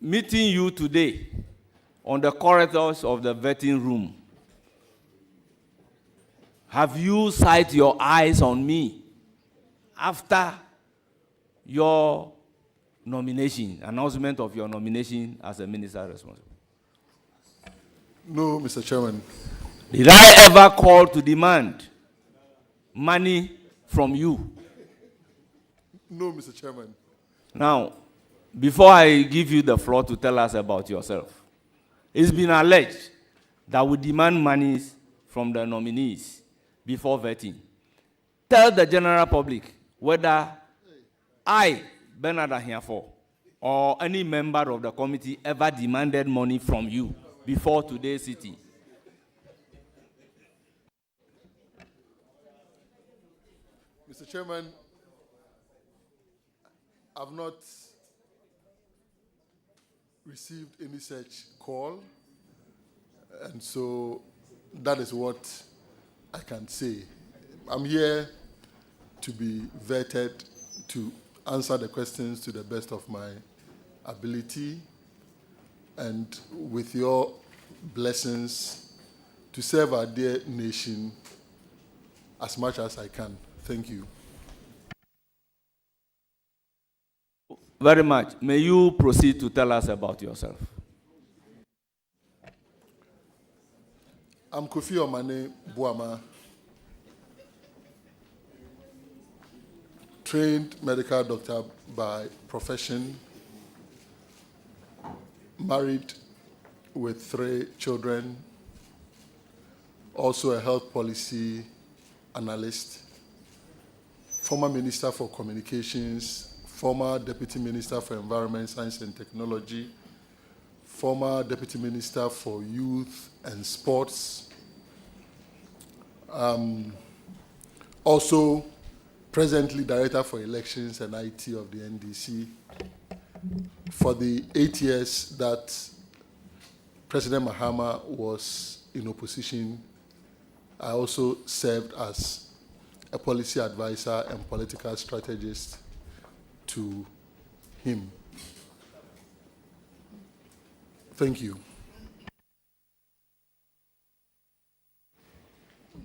Speaker 1: Meeting you today on the corridors of the vetting room, have you sight your eyes on me after your nomination, announcement of your nomination as a minister responsible?
Speaker 9: No, Mr. Chairman.
Speaker 1: Did I ever call to demand money from you?
Speaker 9: No, Mr. Chairman.
Speaker 1: Now, before I give you the floor to tell us about yourself, it's been alleged that we demand monies from the nominees before vetting. Tell the general public whether I, Bernard Ahiafo, or any member of the committee ever demanded money from you before today's sitting.
Speaker 9: Mr. Chairman, I've not received any such call, and so that is what I can say. I'm here to be vetted, to answer the questions to the best of my ability, and with your blessings, to serve our dear nation as much as I can. Thank you.
Speaker 1: Very much. May you proceed to tell us about yourself.
Speaker 9: I'm Kofi Omane BoamahMinister, trained medical doctor by profession, married with 3 children, also a health policy analyst, former Minister for Communications, former Deputy Minister for Environment, Science and Technology, former Deputy Minister for Youth and Sports, also presently Director for Elections and IT of the NDC. For the 8 years that President Mahama was in opposition, I also served as a policy advisor and political strategist to him. Thank you.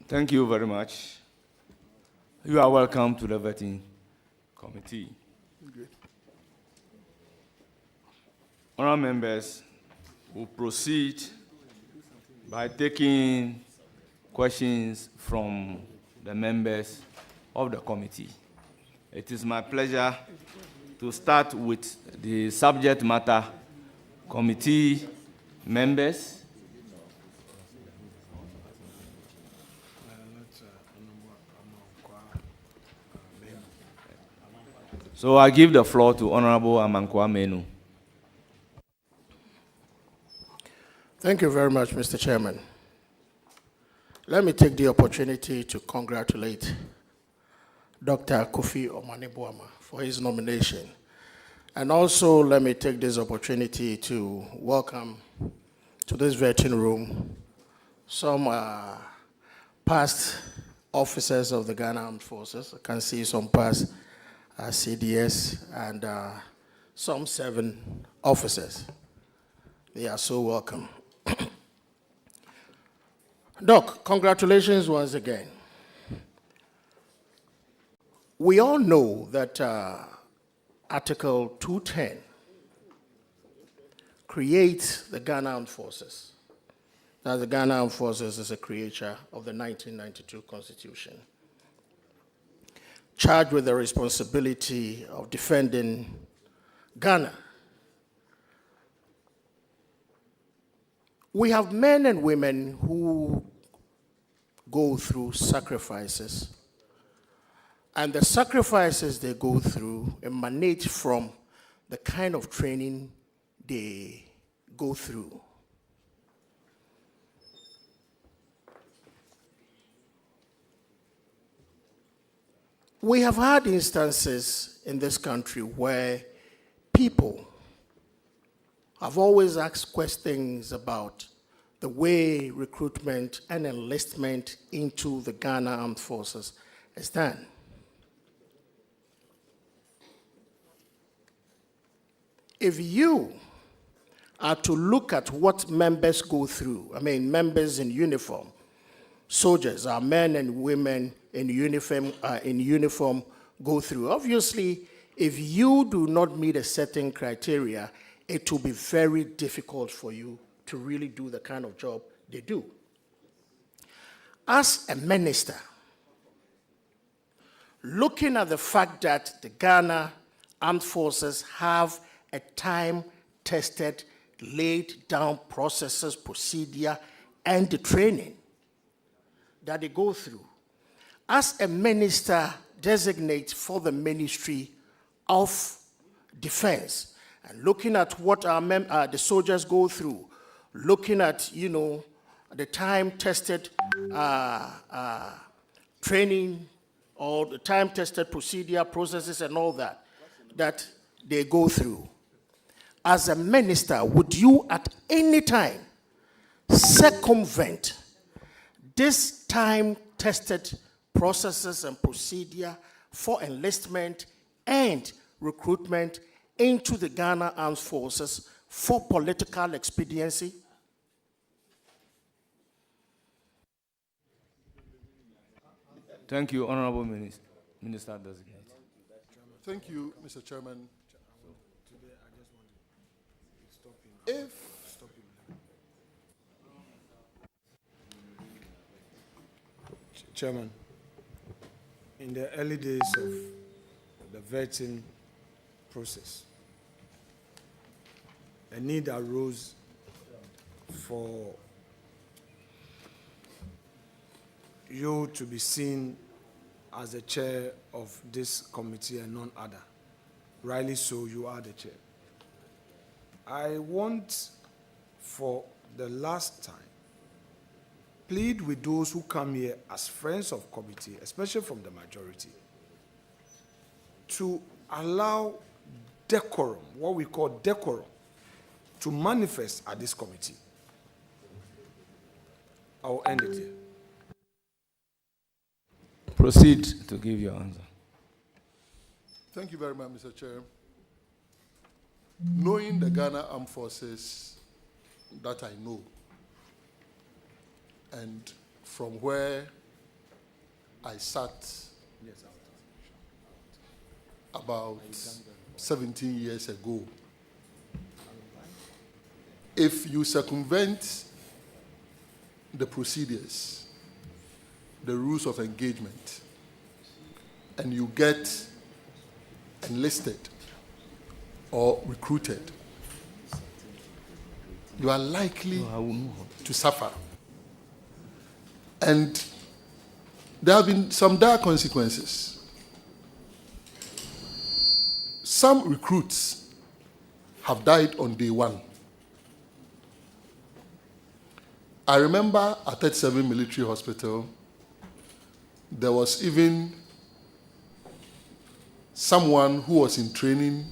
Speaker 1: Thank you very much. You are welcome to the vetting committee.
Speaker 9: Great.
Speaker 1: Honourable members, will proceed by taking questions from the members of the committee. It is my pleasure to start with the subject matter committee members. So I give the floor to Honorable Amankwa Menu.
Speaker 10: Thank you very much, Mr. Chairman. Let me take the opportunity to congratulate Dr. Kofi Omane BoamahMinister for his nomination. And also let me take this opportunity to welcome to this vetting room some past officers of the Ghana Armed Forces. I can see some past CDS and some 7 officers. They are so welcome. Doc, congratulations once again. We all know that Article 210 creates the Ghana Armed Forces. Now, the Ghana Armed Forces is a creature of the 1992 Constitution, charged with the responsibility of defending Ghana. We have men and women who go through sacrifices, and the sacrifices they go through emanate from the kind of training they go through. We have had instances in this country where people have always asked questions about the way recruitment and enlistment into the Ghana Armed Forces is done. If you are to look at what members go through, I mean members in uniform, soldiers, our men and women in uniform go through. Obviously, if you do not meet a certain criteria, it will be very difficult for you to really do the kind of job they do. As a minister, looking at the fact that the Ghana Armed Forces have a time-tested, laid-down processes, procedure, and the training that they go through, as a minister designate for the Ministry of Defense, and looking at what the soldiers go through, looking at, the time-tested training or the time-tested procedure, processes, and all that they go through. As a minister, would you at any time circumvent this time-tested processes and procedure for enlistment and recruitment into the Ghana Armed Forces for political expediency?
Speaker 1: Thank you, Honorable Minister Designate.
Speaker 9: Thank you, Mr. Chairman. If
Speaker 8: Chairman, in the early days of the vetting process, a need arose for you to be seen as the chair of this committee and none other. Rightly so, you are the chair. I want, for the last time, plead with those who come here as friends of committee, especially from the majority, to allow decorum, what we call decorum, to manifest at this committee. I will end it here.
Speaker 1: Proceed to give your answer.
Speaker 9: Thank you very much, Mr. Chair. Knowing the Ghana Armed Forces that I know, and from where I sat about 17 years ago, if you circumvent the procedures, the rules of engagement, and you get enlisted or recruited, you are likely to suffer. And there have been some dire consequences. Some recruits have died on day one. I remember at 37 Military Hospital, there was even someone who was in training.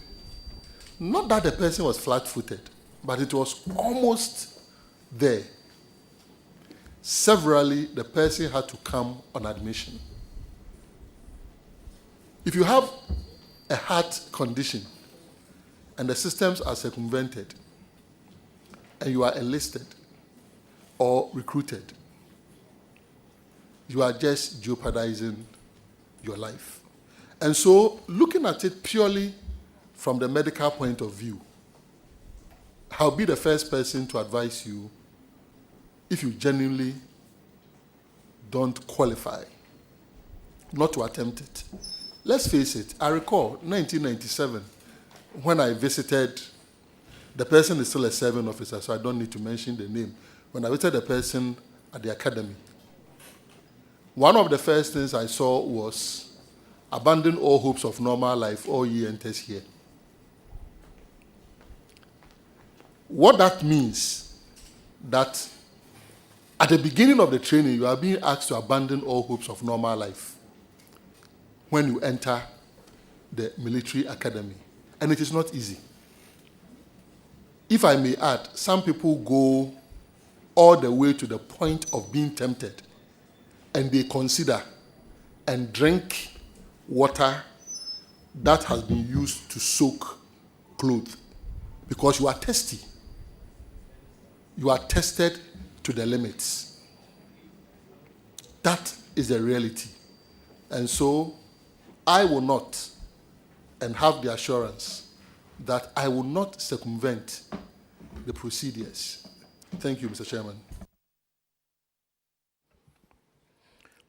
Speaker 9: Not that the person was flat-footed, but it was almost there. Severally, the person had to come on admission. If you have a heart condition and the systems are circumvented and you are enlisted or recruited, you are just jeopardizing your life. And so, looking at it purely from the medical point of view, I'll be the first person to advise you, if you genuinely don't qualify, not to attempt it. Let's face it, I recall 1997, when I visited, the person is still a serving officer, so I don't need to mention the name. When I visited the person at the academy, one of the first things I saw was, abandon all hopes of normal life, all ye enters here. What that means, that at the beginning of the training, you are being asked to abandon all hopes of normal life when you enter the military academy. And it is not easy. If I may add, some people go all the way to the point of being tempted, and they consider and drink water that has been used to soak clothes, because you are thirsty. You are tested to the limits. That is the reality. And so, I will not, and have the assurance that I will not circumvent the procedures. Thank you, Mr. Chairman.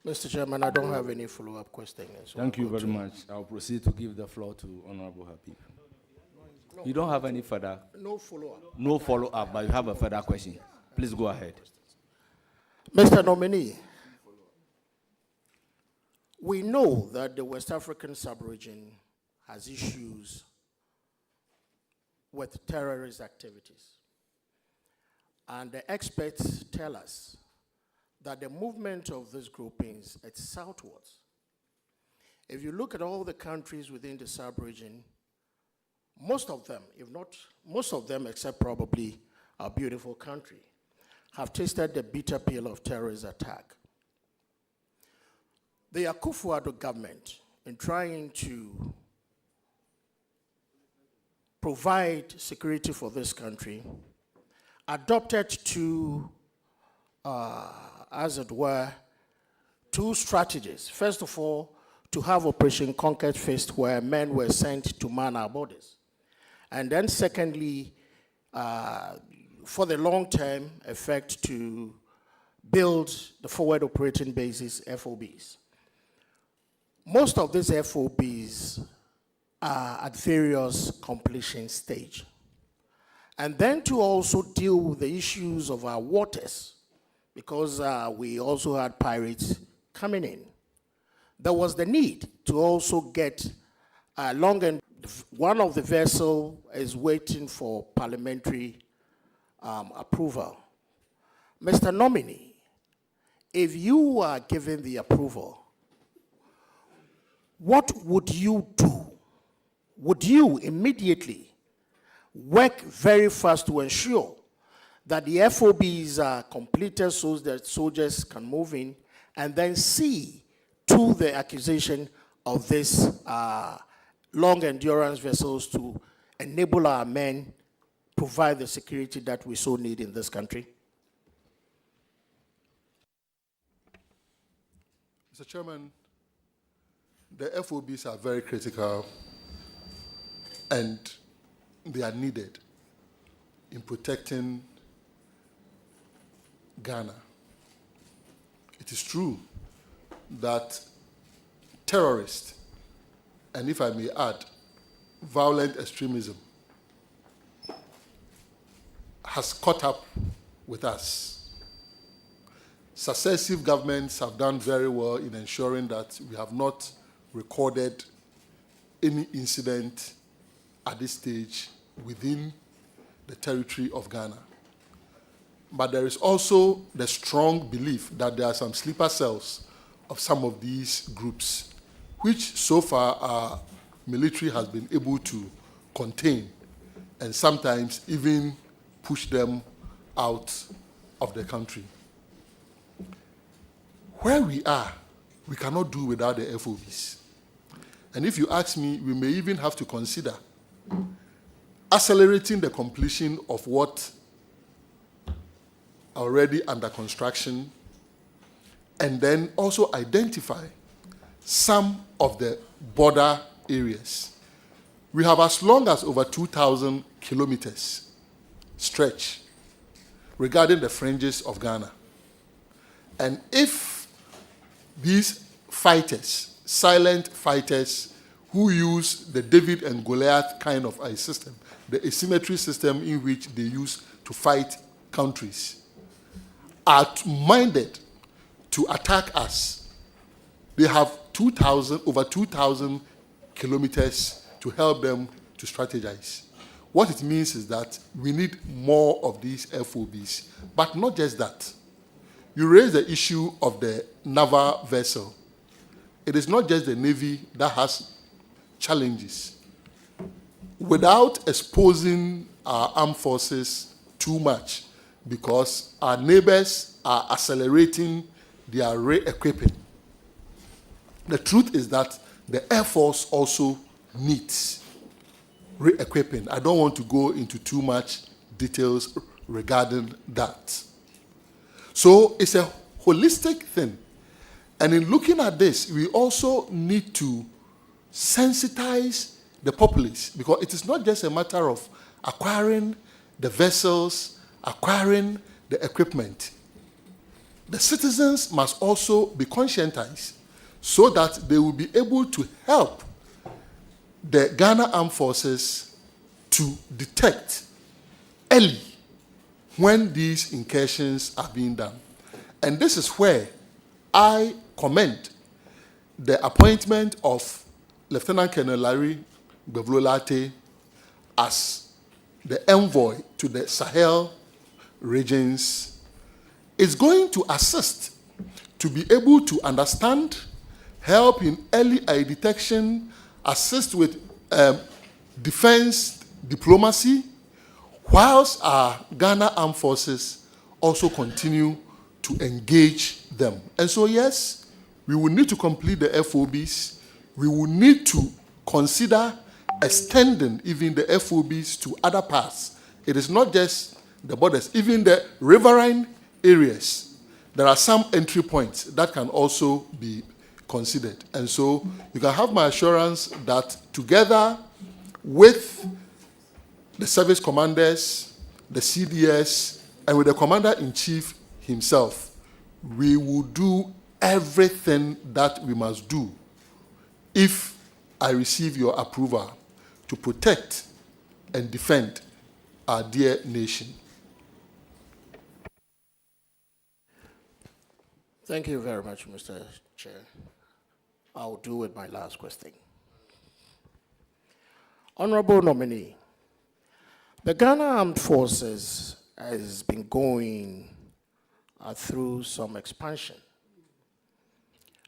Speaker 10: Mr. Chairman, I don't have any follow-up questions. So
Speaker 1: Thank you very much. I'll proceed to give the floor to Honorable Habib. You don't have any further?
Speaker 10: No follow-up.
Speaker 1: No follow-up, but you have a further question. Please go ahead.
Speaker 10: Mr. Nominee, we know that the West African sub-region has issues with terrorist activities. And the experts tell us that the movement of these groupings is southwards. If you look at all the countries within the sub-region, most of them, if not most of them, except probably our beautiful country, have tasted the bitter pill of terrorist attack. The Akufo-Addo government, in trying to provide security for this country, adopted two, as it were, two strategies. First of all, to have Operation Conquered Fist, where men were sent to man our borders. And then secondly, for the long-term effect, to build the forward operating bases, FOBs. Most of these FOBs are at various completion stage. And then to also deal with the issues of our waters, because we also had pirates coming in. There was the need to also get one of the vessels is waiting for parliamentary approval. Mr. Nominee, if you are given the approval, what would you do? Would you immediately work very fast to ensure that the FOBs are completed so that soldiers can move in, and then see to the acquisition of these long endurance vessels to enable our men provide the security that we so need in this country?
Speaker 9: Mr. Chairman, the FOBs are very critical and they are needed in protecting Ghana. It is true that terrorists, and if I may add, violent extremism has caught up with us. Successive governments have done very well in ensuring that we have not recorded any incident at this stage within the territory of Ghana. But there is also the strong belief that there are some sleeper cells of some of these groups, which so far our military has been able to contain and sometimes even push them out of the country. Where we are, we cannot do without the FOBs. And if you ask me, we may even have to consider accelerating the completion of what are already under construction, and then also identify some of the border areas. We have as long as over 2,000 kilometers stretch regarding the fringes of Ghana. And if these fighters, silent fighters who use the David and Goliath kind of a system, the asymmetry system in which they use to fight countries, are minded to attack us, they have over 2,000 kilometers to help them to strategize. What it means is that we need more of these FOBs, but not just that. You raise the issue of the naval vessel. It is not just the Navy that has challenges. Without exposing our armed forces too much, because our neighbors are accelerating their re-equipping. The truth is that the Air Force also needs re-equipping. I don't want to go into too much details regarding that. So it's a holistic thing. And in looking at this, we also need to sensitize the populace, because it is not just a matter of acquiring the vessels, acquiring the equipment. The citizens must also be conscientized so that they will be able to help the Ghana Armed Forces to detect early when these incursions are being done. And this is where I commend the appointment of Lieutenant Colonel Larry Bevlolate as the envoy to the Sahel regions. Is going to assist to be able to understand, help in early eye detection, assist with defense diplomacy, whilst our Ghana Armed Forces also continue to engage them. And so, yes, we will need to complete the FOBs. We will need to consider extending even the FOBs to other parts. It is not just the borders, even the riverine areas. There are some entry points that can also be considered. And so you can have my assurance that together with the service commanders, the CDS, and with the commander-in-chief himself, we will do everything that we must do if I receive your approval to protect and defend our dear nation.
Speaker 10: Thank you very much, Mr. Chair. I'll do with my last question. Honorable nominee, the Ghana Armed Forces has been going through some expansion.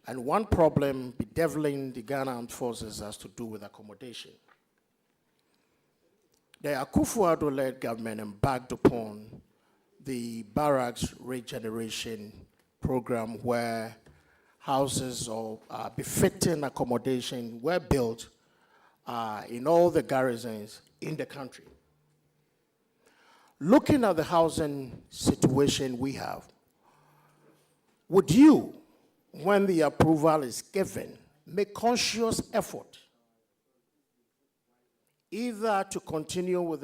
Speaker 10: And one problem bedeviling the Ghana Armed Forces has to do with accommodation. The Akufo-Addo-led government embarked upon the barracks regeneration program where houses of befitting accommodation were built in all the garrisons in the country. Looking at the housing situation we have, would you, when the approval is given, make conscious effort either to continue with